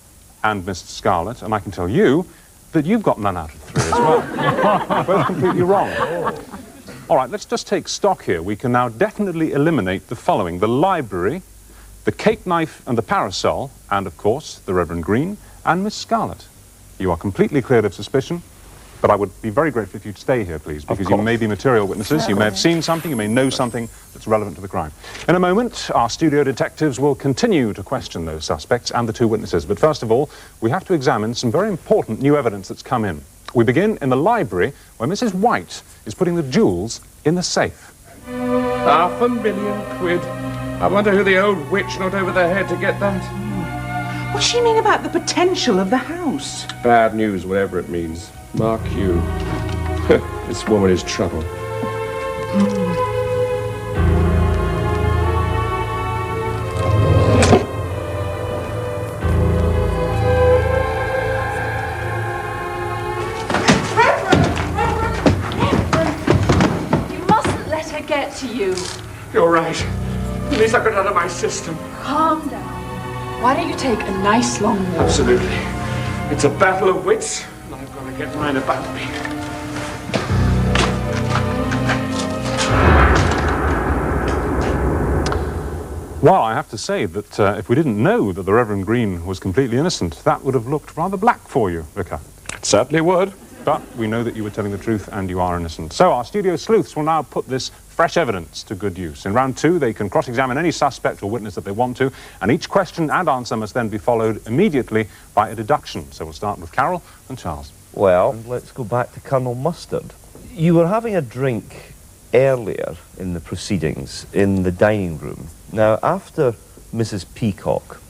and Miss Scarlett, and I can tell you that you've got none out of 3 as well. Both completely wrong. All right, let's just take stock here. We can now definitely eliminate the following: the library, the cake knife and the parasol, and, of course, the Reverend Green and Miss Scarlett. You are completely cleared of suspicion, but I would be very grateful if you'd stay here, please, because you may be material witnesses. You may have seen something, you may know something that's relevant to the crime. In a moment, our studio detectives will continue to question those suspects and the 2 witnesses. But first of all, we have to examine some very important new evidence that's come in. We begin in the library, where Mrs. White is putting the jewels in the safe. £500,000. I wonder who the old witch knocked over the head to get that. What's she mean about the potential of the house? Bad news, whatever it means. Mark you. This woman is trouble. You mustn't let her get to you. You're right. At least I got it out of my system. Calm down. Why don't you take a nice long walk? Absolutely. It's a battle of wits, and I've got to get mine about me. Well, I have to say that if we didn't know that the Reverend Green was completely innocent, that would have looked rather black for you, Vicar. It certainly would. but we know that you were telling the truth and you are innocent. So our studio sleuths will now put this fresh evidence to good use. In round 2, they can cross-examine any suspect or witness that they want to, and each question and answer must then be followed immediately by a deduction. So we'll start with Carol and Charles. Well, let's go back to Colonel Mustard. You were having a drink earlier in the proceedings in the dining room. Now, after Mrs. Peacock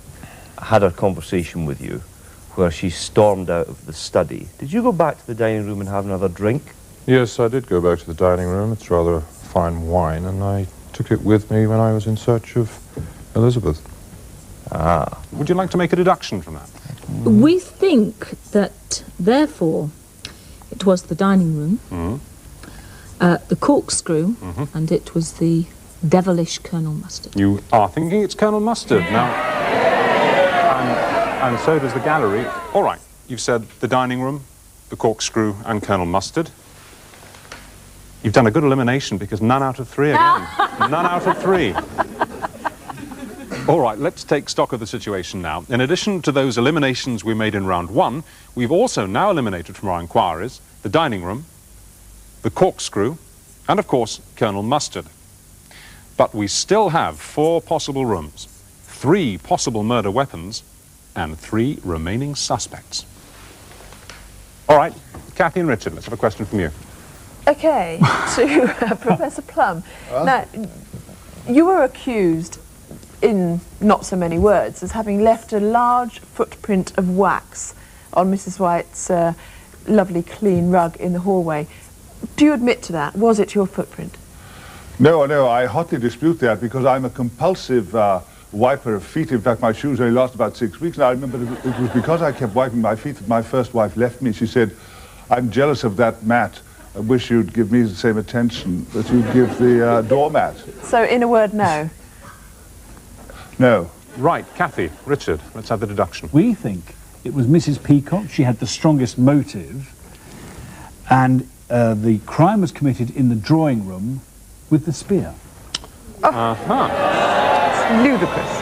had her conversation with you, where she stormed out of the study, did you go back to the dining room and have another drink? Yes, I did go back to the dining room. It's rather fine wine, and I took it with me when I was in search of Elizabeth. Ah. Would you like to make a deduction from that? We think that, therefore, it was the dining room, the corkscrew, and it was the devilish Colonel Mustard. You are thinking it's Colonel Mustard. Now, and so does the gallery. All right, you've said the dining room, the corkscrew, and Colonel Mustard. You've done a good elimination because none out of 3 again. None out of 3. All right, let's take stock of the situation now. In addition to those eliminations we made in round 1, we've also now eliminated from our inquiries the dining room, the corkscrew, and of course, Colonel Mustard. But we still have 4 possible rooms, 3 possible murder weapons, and 3 remaining suspects. All right, Kathy and Richard, let's have a question from you. Okay, to Professor Plum. Now, you were accused, in not so many words, as having left a large footprint of wax on Mrs. White's lovely clean rug in the hallway. Do you admit to that? Was it your footprint? No, I hotly dispute that because I'm a compulsive wiper of feet. In fact, my shoes only last about 6 weeks. And I remember it was because I kept wiping my feet that my first wife left me. She said, "I'm jealous of that mat. I wish you'd give me the same attention that you give the doormat." So, in a word, no. No. Right, Kathy, Richard, let's have the deduction. We think it was Mrs. Peacock. She had the strongest motive, and the crime was committed in the drawing room with the spear. It's ludicrous.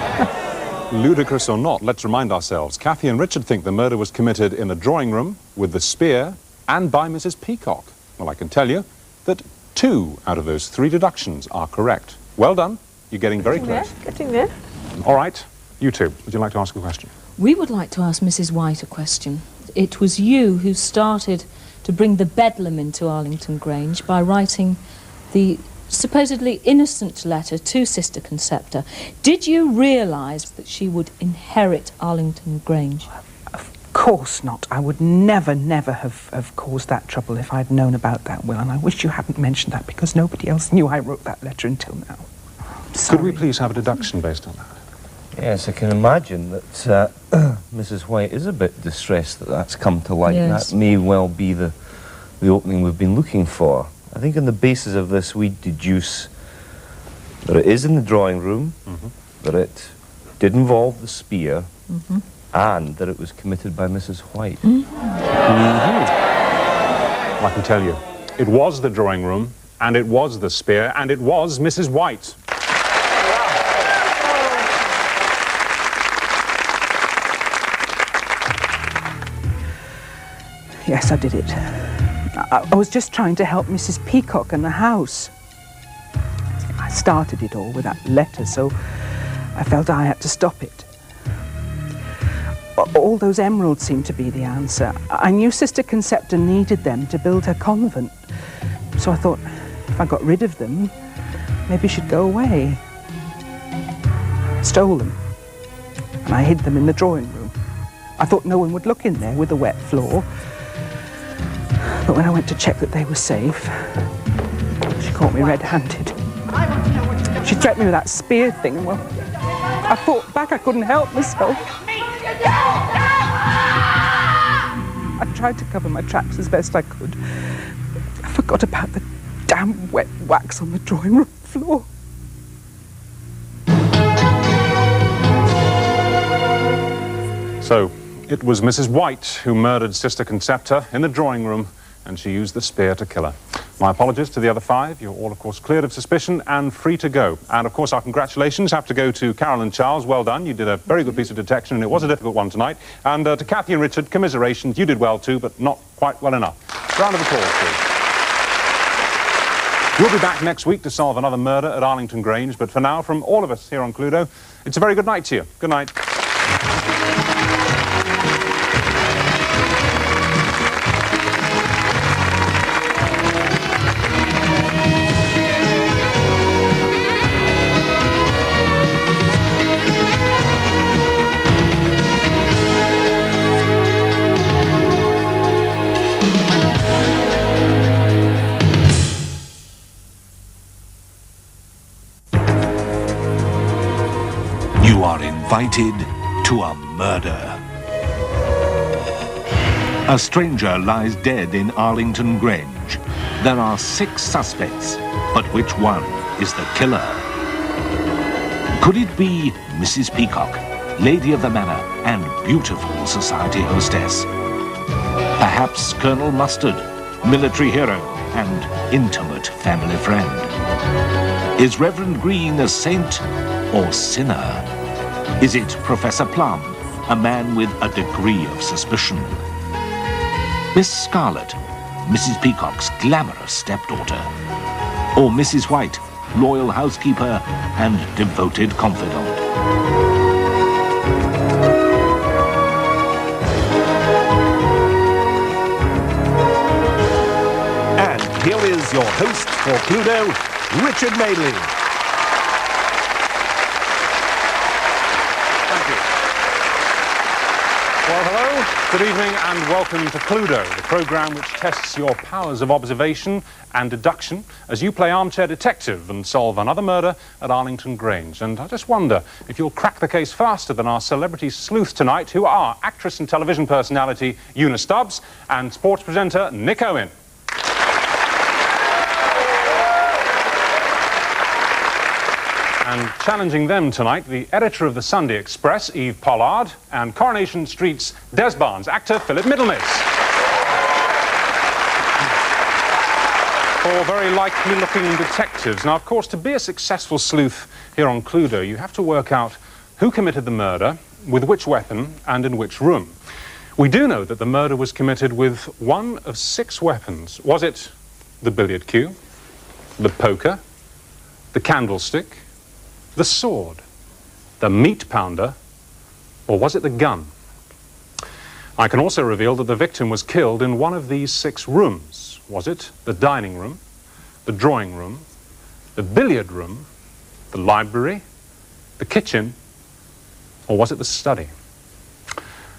Ludicrous or not, let's remind ourselves. Kathy and Richard think the murder was committed in the drawing room with the spear and by Mrs. Peacock. Well, I can tell you that 2 out of those 3 deductions are correct. Well done. You're getting very close. Getting there. All right, you two, would you like to ask a question? We would like to ask Mrs. White a question. It was you who started to bring the bedlam into Arlington Grange by writing the supposedly innocent letter to Sister Concepta. Did you realise that she would inherit Arlington Grange? Of course not. I would never have caused that trouble if I'd known about that will, and I wish you hadn't mentioned that because nobody else knew I wrote that letter until now. Could we please have a deduction based on that? Yes, I can imagine that Mrs. White is a bit distressed that that's come to light. Yes. That may well be the opening we've been looking for. I think on the basis of this we deduce that it is in the drawing room, that it did involve the spear, and that it was committed by Mrs. White. I can tell you, it was the drawing room, and it was the spear, and it was Mrs. White. Yes, I did it. I was just trying to help Mrs. Peacock and the house. I started it all with that letter, so I felt I had to stop it. All those emeralds seemed to be the answer. I knew Sister Concepta needed them to build her convent, so I thought if I got rid of them, maybe she'd go away. I stole them, and I hid them in the drawing room. I thought no one would look in there with a wet floor. But when I went to check that they were safe, she caught me red-handed. She threatened me with that spear thing, and well, I fought back. I couldn't help myself. I tried to cover my tracks as best I could. I forgot about the damn wet wax on the drawing room floor. So, it was Mrs. White who murdered Sister Concepta in the drawing room, and she used the spear to kill her. My apologies to the other 5. You're all, of course, cleared of suspicion and free to go. And, of course, our congratulations have to go to Carol and Charles. Well done. You did a very good piece of detection, and it was a difficult one tonight. And to Kathy and Richard, commiserations. You did well, too, but not quite well enough. Round of applause, please. We'll be back next week to solve another murder at Arlington Grange, but for now, from all of us here on Cluedo, it's a very good night to you. Good night. You are invited to a murder. A stranger lies dead in Arlington Grange. There are 6 suspects, but which one is the killer? Could it be Mrs. Peacock, lady of the manor and beautiful society hostess? Perhaps Colonel Mustard, military hero and intimate family friend? Is Reverend Green a saint or sinner? Is it Professor Plum, a man with a degree of suspicion? Miss Scarlett, Mrs. Peacock's glamorous stepdaughter? Or Mrs. White, loyal housekeeper and devoted confidante? And here is your host for Cluedo, Richard Madeley. Well, hello, good evening and welcome to Cluedo, the programme which tests your powers of observation and deduction as you play armchair detective and solve another murder at Arlington Grange. And I just wonder if you'll crack the case faster than our celebrity sleuth tonight, who are actress and television personality Una Stubbs and sports presenter Nick Owen. And challenging them tonight, the editor of the Sunday Express, Eve Pollard, and Coronation Street's Des Barnes actor, Philip Middlemiss. Four very likely-looking detectives. Now, of course, to be a successful sleuth here on Cluedo, you have to work out who committed the murder, with which weapon, and in which room. We do know that the murder was committed with one of 6 weapons. Was it the billiard cue, the poker, the candlestick, the sword, the meat pounder, or was it the gun? I can also reveal that the victim was killed in one of these 6 rooms. Was it the dining room, the drawing room, the billiard room, the library, the kitchen, or was it the study?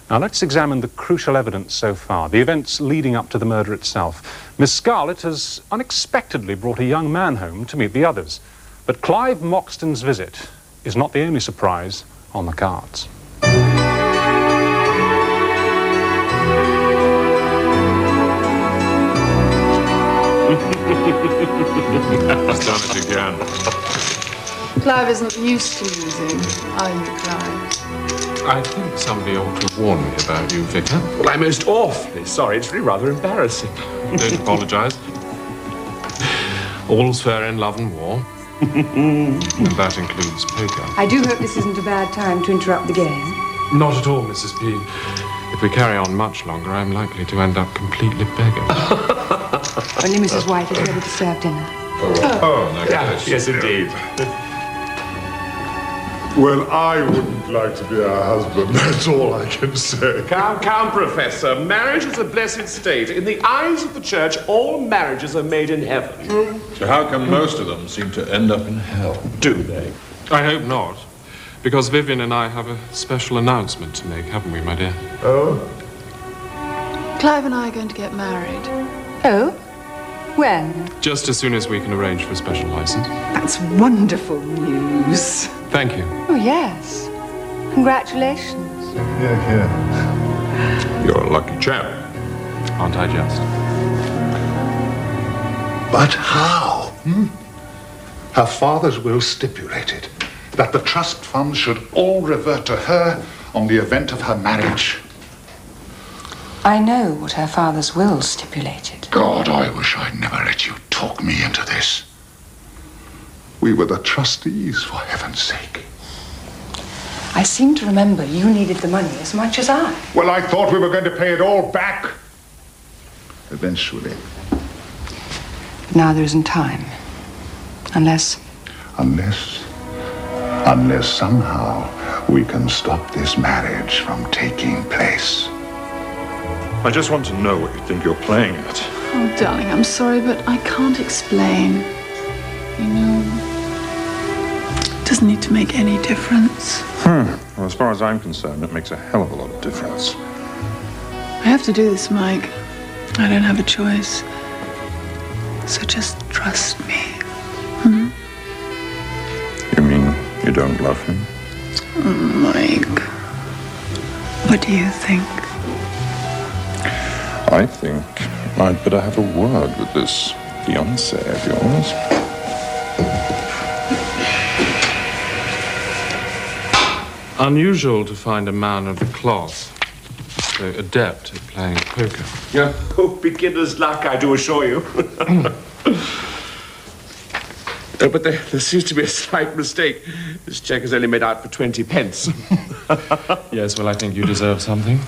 Now let's examine the crucial evidence so far, the events leading up to the murder itself. Miss Scarlett has unexpectedly brought a young man home to meet the others. But Clive Moxton's visit is not the only surprise on the cards. He's done it again. Clive isn't used to losing, are you, Clive? I think somebody ought to warn me about you, Vicar. Well, I'm most awfully sorry. It's really rather embarrassing. Don't apologise. All's fair in love and war. And that includes poker. I do hope this isn't a bad time to interrupt the game. Not at all, Mrs. P. If we carry on much longer, I'm likely to end up completely begging. Only Mrs. White is ready to serve dinner. Oh, no, yes, indeed. Well, I wouldn't like to be her husband, that's all I can say. Come, Professor. Marriage is a blessed state. In the eyes of the church, all marriages are made in heaven. So how come most of them seem to end up in hell? Do they? I hope not. Because Vivian and I have a special announcement to make, haven't we, my dear? Oh? Clive and I are going to get married. Oh? When? Just as soon as we can arrange for a special license. That's wonderful news. Thank you. Oh, yes. Congratulations. Yeah. You're a lucky chap. Aren't I just? But how? Her father's will stipulated that the trust funds should all revert to her on the event of her marriage. I know what her father's will stipulated. God, I wish I'd never let you talk me into this. We were the trustees, for heaven's sake. I seem to remember you needed the money as much as I. Well, I thought we were going to pay it all back. eventually. Now there isn't time. Unless somehow we can stop this marriage from taking place. I just want to know what you think you're playing at. Oh, darling, I'm sorry, but I can't explain. You know, it doesn't need to make any difference. Well, as far as I'm concerned, it makes a hell of a lot of difference. I have to do this, Mike. I don't have a choice. So just trust me. Hmm? You mean you don't love him? Mike, what do you think? I think I'd better have a word with this fiancé of yours. Unusual to find a man of the cloth so adept at playing poker. Yeah. Oh, beginner's luck, I do assure you. Oh, but there seems to be a slight mistake. This cheque is only made out for 20 pence. Yes, well, I think you deserve something.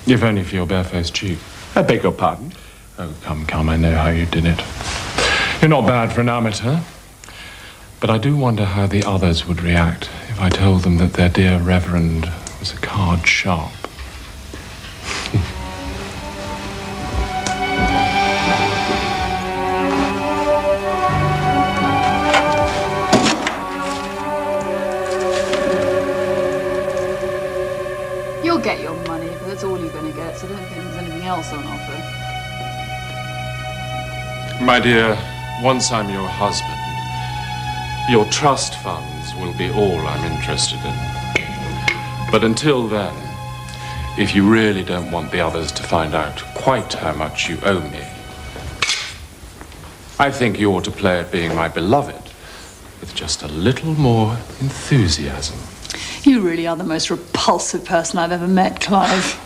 If only for your barefaced cheek. I beg your pardon? Oh, come, I know how you did it. You're not bad for an amateur. But I do wonder how the others would react if I told them that their dear Reverend was a card sharp. You'll get your money, but that's all you're going to get, so I don't think there's anything else on offer. My dear, once I'm your husband, your trust funds will be all I'm interested in. But until then, if you really don't want the others to find out quite how much you owe me, I think you ought to play at being my beloved with just a little more enthusiasm. You really are the most repulsive person I've ever met, Clive.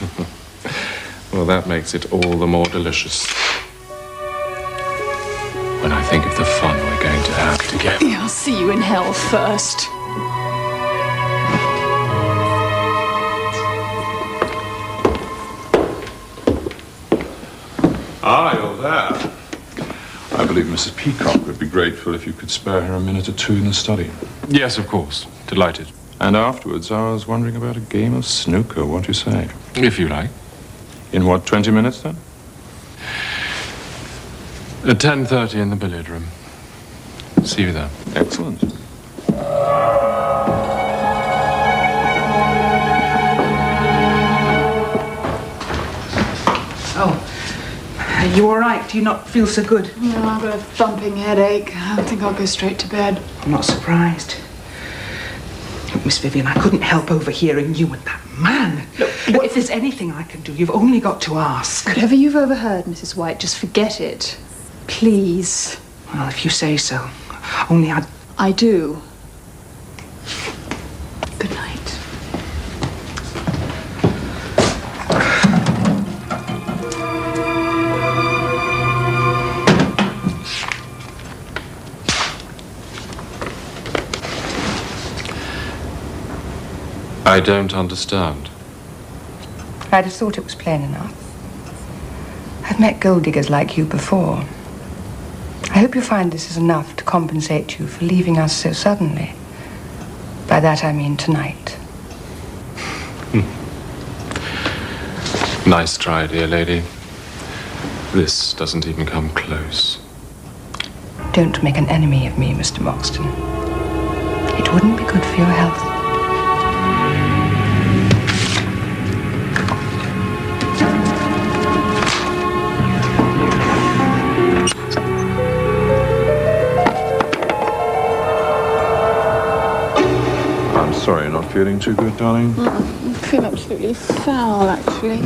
Well, that makes it all the more delicious when I think of the fun we're going to have together. Yeah, I'll see you in hell first. Ah, you're there. I believe Mrs. Peacock would be grateful if you could spare her a minute or two in the study. Yes, of course. Delighted. And afterwards, I was wondering about a game of snooker. What do you say? If you like. In what, 20 minutes then? At 10:30 in the billiard room. See you there. Excellent. Oh, are you all right? Do you not feel so good? No, I've got a thumping headache. I think I'll go straight to bed. I'm not surprised. Look, Miss Vivian, I couldn't help overhearing you and that man. Look, if there's anything I can do, you've only got to ask. Whatever you've overheard, Mrs. White, just forget it. Please. Well, if you say so. Only I do. Good night. I don't understand. I'd have thought it was plain enough. I've met gold diggers like you before. I hope you find this is enough to compensate you for leaving us so suddenly. By that I mean tonight. Nice try, dear lady. This doesn't even come close. Don't make an enemy of me, Mr. Moxton. It wouldn't be good for your health. Sorry, you're not feeling too good, darling? I feel absolutely foul, actually.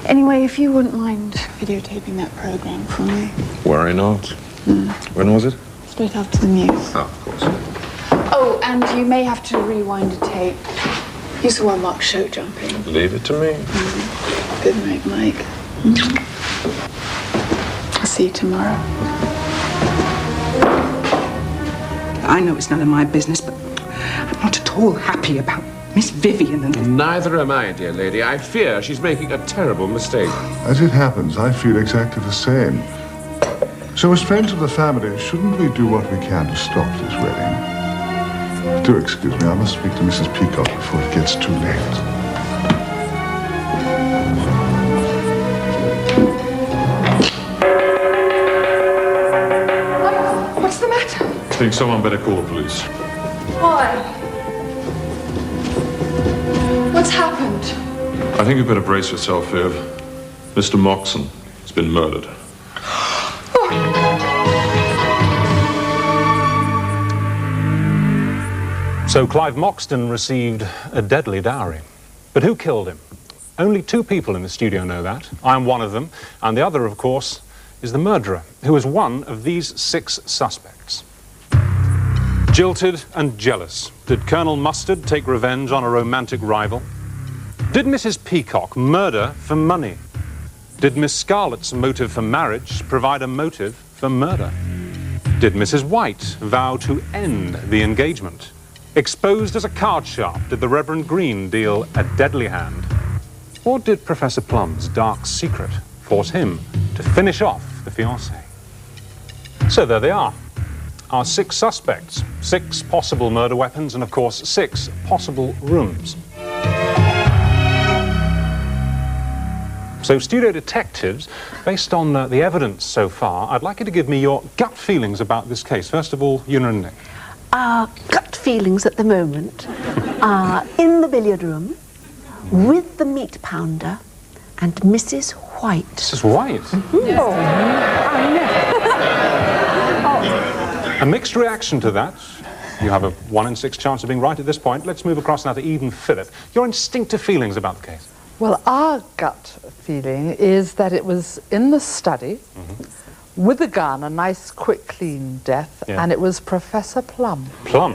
Anyway, if you wouldn't mind videotaping that program for me. Worry not. When was it? Straight after the news. Oh, of course. Oh, and you may have to rewind a tape. You saw one Mark show jumping. Leave it to me. Good night, Mike. I'll see you tomorrow. I know it's none of my business, but I'm not at all happy about Miss Vivian and... Neither am I, dear lady. I fear she's making a terrible mistake. As it happens, I feel exactly the same. So as friends of the family, shouldn't we do what we can to stop this wedding? Do excuse me, I must speak to Mrs. Peacock before it gets too late. What's the matter? I think someone better call the police. Why? What's happened? I think you better brace yourself, Viv. Mr. Moxon has been murdered. So Clive Moxton received a deadly dowry. But who killed him? Only 2 people in the studio know that. I am one of them, and the other, of course, is the murderer, who is one of these 6 suspects. Jilted and jealous, did Colonel Mustard take revenge on a romantic rival? Did Mrs. Peacock murder for money? Did Miss Scarlett's motive for marriage provide a motive for murder? Did Mrs. White vow to end the engagement? Exposed as a card sharp, did the Reverend Green deal a deadly hand? Or did Professor Plum's dark secret force him to finish off the fiancée? So there they are. Our 6 suspects, 6 possible murder weapons, and of course 6 possible rooms. So, studio detectives, based on the evidence so far, I'd like you to give me your gut feelings about this case. First of all, Una and Nick. Our gut feelings at the moment are in the billiard room with the meat pounder and Mrs. White. Mrs. White? Mm-hmm. Oh, I know. A mixed reaction to that. You have a 1 in 6 chance of being right at this point. Let's move across now to Eden Phillip. Your instinctive feelings about the case. Well, our gut feeling is that it was in the study, with a gun, a nice, quick, clean death, and it was Professor Plum. Plum?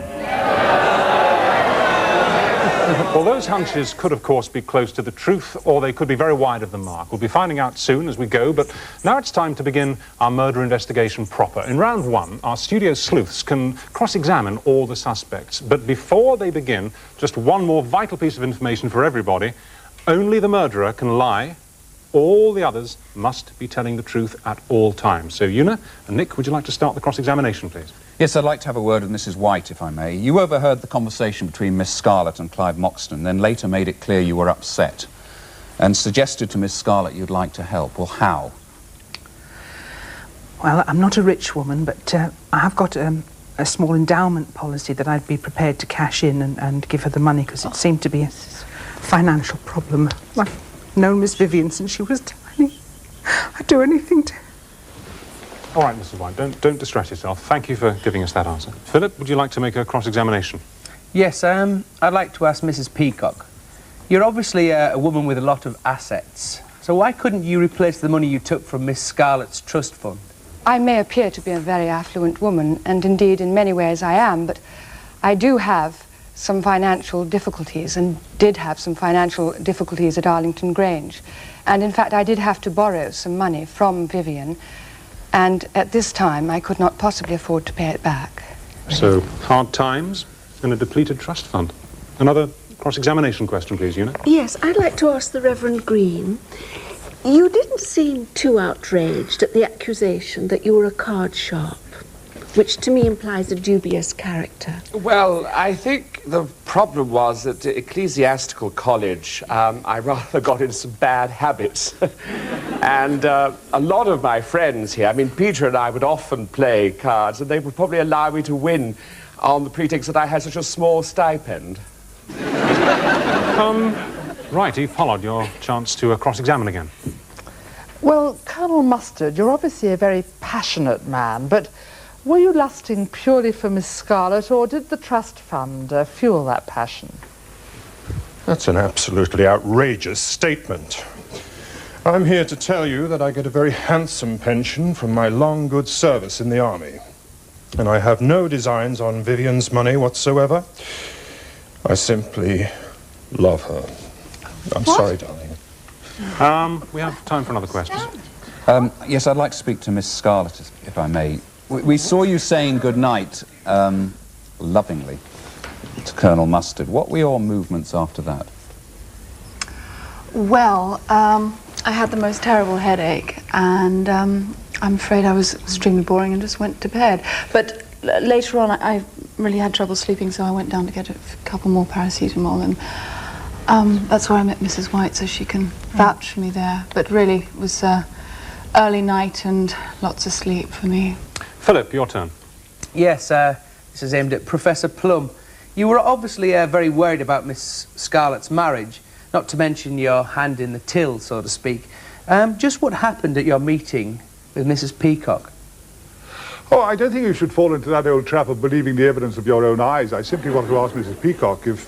Well, those hunches could, of course, be close to the truth, or they could be very wide of the mark. We'll be finding out soon as we go, but now it's time to begin our murder investigation proper. In round 1, our studio sleuths can cross-examine all the suspects, but before they begin, just one more vital piece of information for everybody. Only the murderer can lie. All the others must be telling the truth at all times. So, Una and Nick, would you like to start the cross-examination, please? Yes, I'd like to have a word with Mrs. White, if I may. You overheard the conversation between Miss Scarlett and Clive Moxton, then later made it clear you were upset, and suggested to Miss Scarlett you'd like to help. Well, how? Well, I'm not a rich woman, but I have got a small endowment policy that I'd be prepared to cash in and give her the money, because it seemed to be a financial problem. I've known Miss Vivian since she was tiny. I'd do anything to... All right, Mrs. White, don't distress yourself. Thank you for giving us that answer. Philip, would you like to make a cross-examination? Yes, I'd like to ask Mrs. Peacock. You're obviously a woman with a lot of assets, so why couldn't you replace the money you took from Miss Scarlett's trust fund? I may appear to be a very affluent woman, and indeed in many ways I am, but I do have some financial difficulties, and did have some financial difficulties at Arlington Grange. And in fact, I did have to borrow some money from Vivian, and at this time I could not possibly afford to pay it back. So, hard times and a depleted trust fund. Another cross-examination question, please, Una. Yes, I'd like to ask the Reverend Green. You didn't seem too outraged at the accusation that you were a card sharp, which to me implies a dubious character. Well, I think the problem was that at Ecclesiastical College, I rather got into some bad habits. And a lot of my friends here, I mean, Peter and I would often play cards, and they would probably allow me to win on the pretext that I had such a small stipend. Right, Eve Pollard, your chance to cross-examine again. Well, Colonel Mustard, you're obviously a very passionate man, but were you lusting purely for Miss Scarlett, or did the trust fund fuel that passion? That's an absolutely outrageous statement. I'm here to tell you that I get a very handsome pension from my long good service in the army. And I have no designs on Vivian's money whatsoever. I simply love her. I'm sorry, darling. We have time for another question. Yes, I'd like to speak to Miss Scarlett, if I may. We saw you saying good night, lovingly, Colonel Mustard. What were your movements after that? Well, I had the most terrible headache, and I'm afraid I was extremely boring and just went to bed. But later on, I really had trouble sleeping, so I went down to get a couple more paracetamol, and that's where I met Mrs. White, so she can vouch for me there. But really, it was early night and lots of sleep for me. Philip, your turn. Yes, this is aimed at Professor Plum. You were obviously very worried about Miss Scarlett's marriage, not to mention your hand in the till, so to speak. Just what happened at your meeting with Mrs. Peacock? Oh, I don't think you should fall into that old trap of believing the evidence of your own eyes. I simply wanted to ask Mrs. Peacock if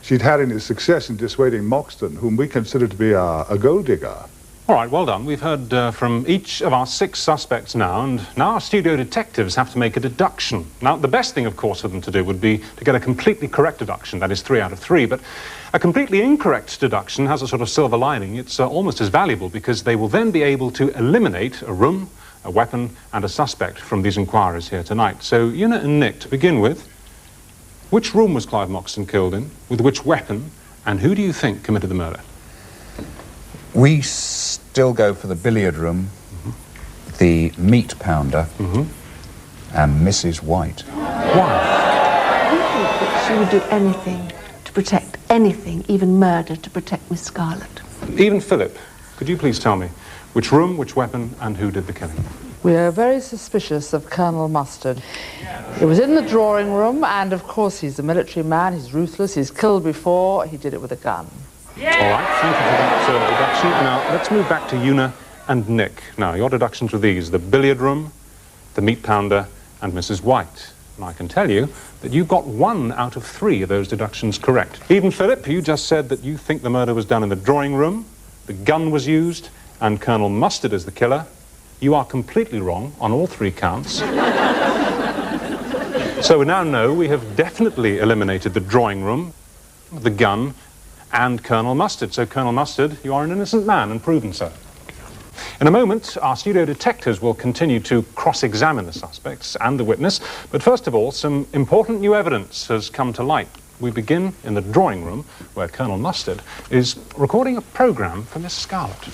she'd had any success in dissuading Moxton, whom we consider to be a gold digger. All right, well done. We've heard from each of our 6 suspects now, and now our studio detectives have to make a deduction. Now, the best thing, of course, for them to do would be to get a completely correct deduction, that is 3 out of 3, but a completely incorrect deduction has a sort of silver lining. It's almost as valuable because they will then be able to eliminate a room, a weapon, and a suspect from these inquiries here tonight. So, Una and Nick, to begin with, which room was Clive Moxton killed in, with which weapon, and who do you think committed the murder? We still go for the billiard room, the meat pounder, and Mrs. White. Why? I think that she would do anything to protect anything, even murder, to protect Miss Scarlett. Even Philip, could you please tell me which room, which weapon, and who did the killing? We are very suspicious of Colonel Mustard. It was in the drawing room, and of course he's a military man, he's ruthless, he's killed before, he did it with a gun. All right, thank you for that deduction. Now, let's move back to Una and Nick. Now, your deductions were these: the billiard room, the meat pounder, and Mrs. White. And I can tell you that you got 1 out of 3 of those deductions correct. Even Philip, you just said that you think the murder was done in the drawing room, the gun was used, and Colonel Mustard is the killer. You are completely wrong on all 3 counts. So we now know we have definitely eliminated the drawing room, the gun, and Colonel Mustard. So, Colonel Mustard, you are an innocent man and proven so. In a moment, our studio detectives will continue to cross-examine the suspects and the witness, but first of all, some important new evidence has come to light. We begin in the drawing room, where Colonel Mustard is recording a programme for Miss Scarlett.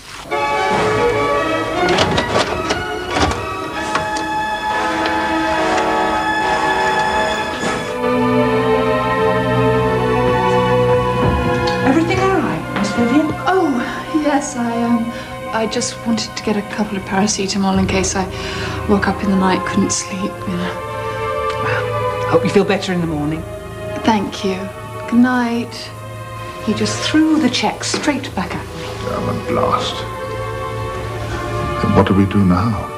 Yes, I just wanted to get a couple of paracetamol in case I woke up in the night, couldn't sleep, you know. Well, hope you feel better in the morning. Thank you. Good night. He just threw the cheque straight back at me. Damn at last. Then what do we do now?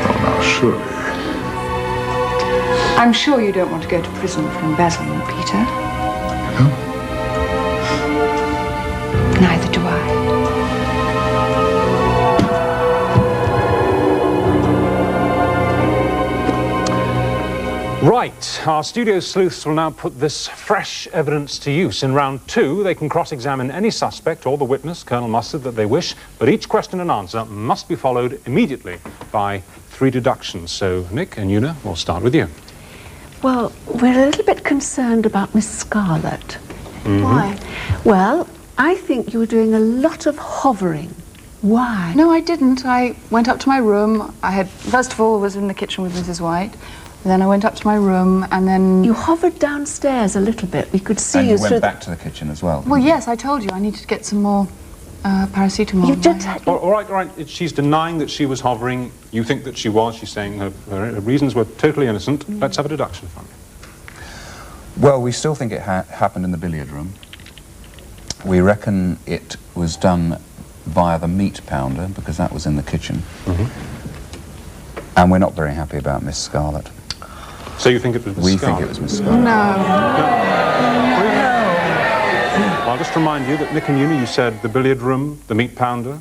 Oh, now, surely. I'm sure you don't want to go to prison for embezzlement, Peter. No? Neither do I. Right, our studio sleuths will now put this fresh evidence to use. In round 2, they can cross-examine any suspect or the witness, Colonel Mustard, that they wish, but each question and answer must be followed immediately by 3 deductions. So, Nick and Una, we'll start with you. Well, we're a little bit concerned about Miss Scarlett. Why? Well, I think you were doing a lot of hovering. Why? No, I didn't. I went up to my room. First of all, was in the kitchen with Mrs. White. Then I went up to my room, and then... You hovered downstairs a little bit. We could see and you you went back to the kitchen as well. Well, yes, I told you. I needed to get some more paracetamol. You did had... All right. She's denying that she was hovering. You think that she was. She's saying her reasons were totally innocent. Let's have a deduction from you. Well, we still think it happened in the billiard room. We reckon it was done via the meat pounder, because that was in the kitchen. And we're not very happy about Miss Scarlett. So you think it was Miss Scarlett? We think it was Miss Scarlett. Well, I'll just remind you that Nick and Una, you said the billiard room, the meat pounder,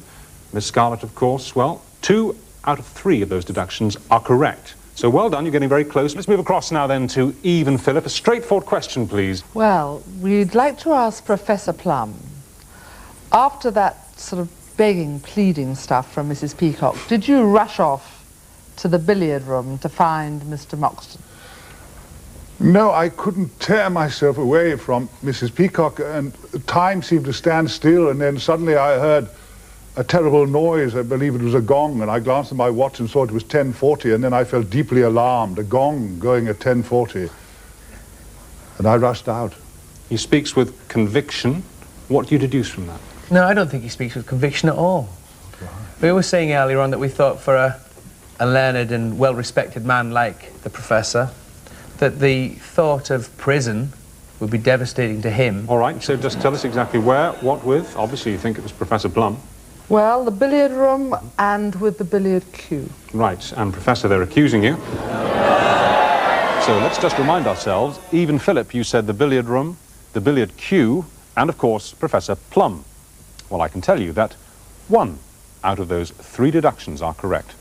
Miss Scarlett, of course. Well, 2 out of 3 of those deductions are correct. So well done, you're getting very close. Let's move across now then to Eve and Philip. A straightforward question, please. Well, we'd like to ask Professor Plum, after that sort of begging, pleading stuff from Mrs. Peacock, did you rush off to the billiard room to find Mr. Moxton? No, I couldn't tear myself away from Mrs. Peacock, and time seemed to stand still, and then suddenly I heard a terrible noise. I believe it was a gong, and I glanced at my watch and saw it was 10:40, and then I felt deeply alarmed, a gong going at 10:40, and I rushed out. He speaks with conviction. What do you deduce from that? No, I don't think he speaks with conviction at all. We were saying earlier on that we thought for a learned and well-respected man like the Professor, that the thought of prison would be devastating to him. All right, so just tell us exactly where, what with. Obviously, you think it was Professor Plum. Well, the billiard room and with the billiard cue. Right, and Professor, they're accusing you. So let's just remind ourselves, even Philip, you said the billiard room, the billiard cue, and of course, Professor Plum. Well, I can tell you that 1 out of those 3 deductions are correct.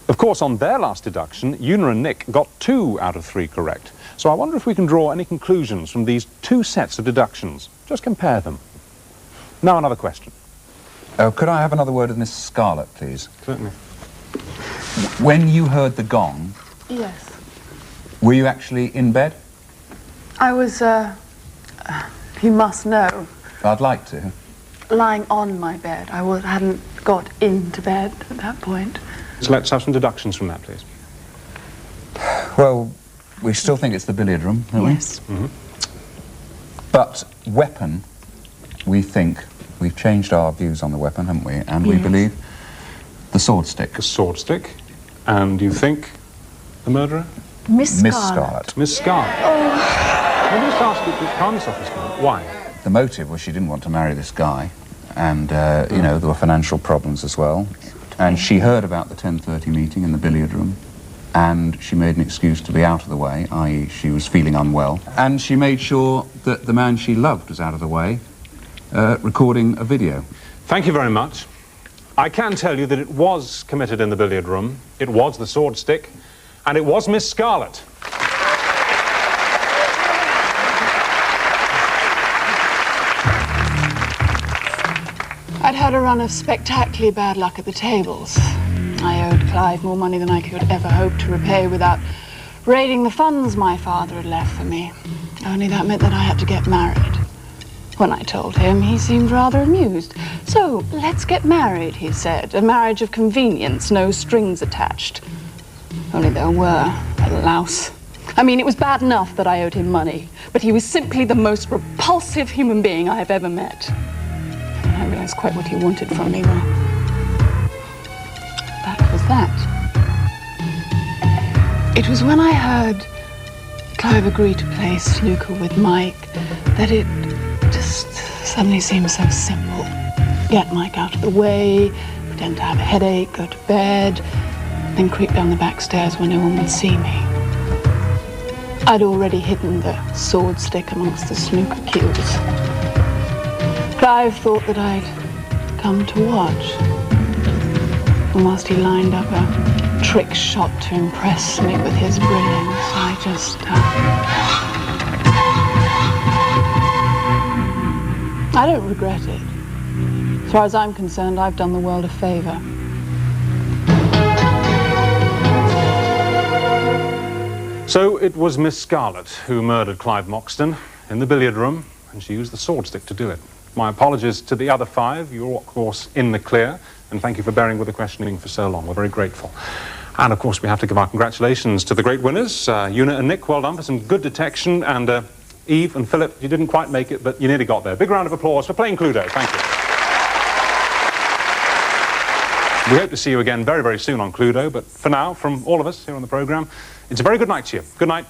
Of course, on their last deduction, Una and Nick got 2 out of 3 correct. So I wonder if we can draw any conclusions from these 2 sets of deductions. Just compare them. Now another question. Could I have another word with Miss Scarlett, please? Certainly. When you heard the gong, Yes. were you actually in bed? I was, you must know, I'd like to. lying on my bed. I hadn't got into bed at that point. So let's have some deductions from that, please. Well, we still think it's the billiard room, don't we? Yes. Mm-hmm. But weapon, we think, we've changed our views on the weapon, haven't we? And we Yes. believe the sword stick. The sword stick. And you think the murderer? Miss Miss Scarlett. Scarlett. Miss Scarlett. Let me just ask you, calm yourself, Miss Scarlett. Why? The motive was she didn't want to marry this guy. And, you know, there were financial problems as well. And she heard about the 10:30 meeting in the billiard room. And she made an excuse to be out of the way, i.e. she was feeling unwell. And she made sure that the man she loved was out of the way, recording a video. Thank you very much. I can tell you that it was committed in the billiard room, it was the sword stick, and it was Miss Scarlett. I'd had a run of spectacularly bad luck at the tables. I owed Clive more money than I could ever hope to repay without raiding the funds my father had left for me. Only that meant that I had to get married. When I told him, he seemed rather amused. So, let's get married, he said. A marriage of convenience, no strings attached. Only there were, a louse. I mean, it was bad enough that I owed him money, but he was simply the most repulsive human being I have ever met. And I realized quite what he wanted from me, well, that was that. It was when I heard Clive agree to play snooker with Mike that it just suddenly seemed so simple. Get Mike out of the way, pretend to have a headache, go to bed, then creep down the back stairs where no one would see me. I'd already hidden the sword stick amongst the snooker cues. Clive thought that I'd come to watch. And whilst he lined up a trick shot to impress me with his brilliance, I just... I don't regret it. As far as I'm concerned, I've done the world a favour. So it was Miss Scarlett who murdered Clive Moxton in the billiard room, and she used the sword stick to do it. My apologies to the other 5. You're, of course, in the clear, and thank you for bearing with the questioning for so long. We're very grateful. And, of course, we have to give our congratulations to the great winners, Una and Nick. Well done for some good detection, and Eve and Philip, you didn't quite make it, but you nearly got there. Big round of applause for playing Cluedo. Thank you. We hope to see you again very, very soon on Cluedo, but for now, from all of us here on the programme, it's a very good night to you. Good night.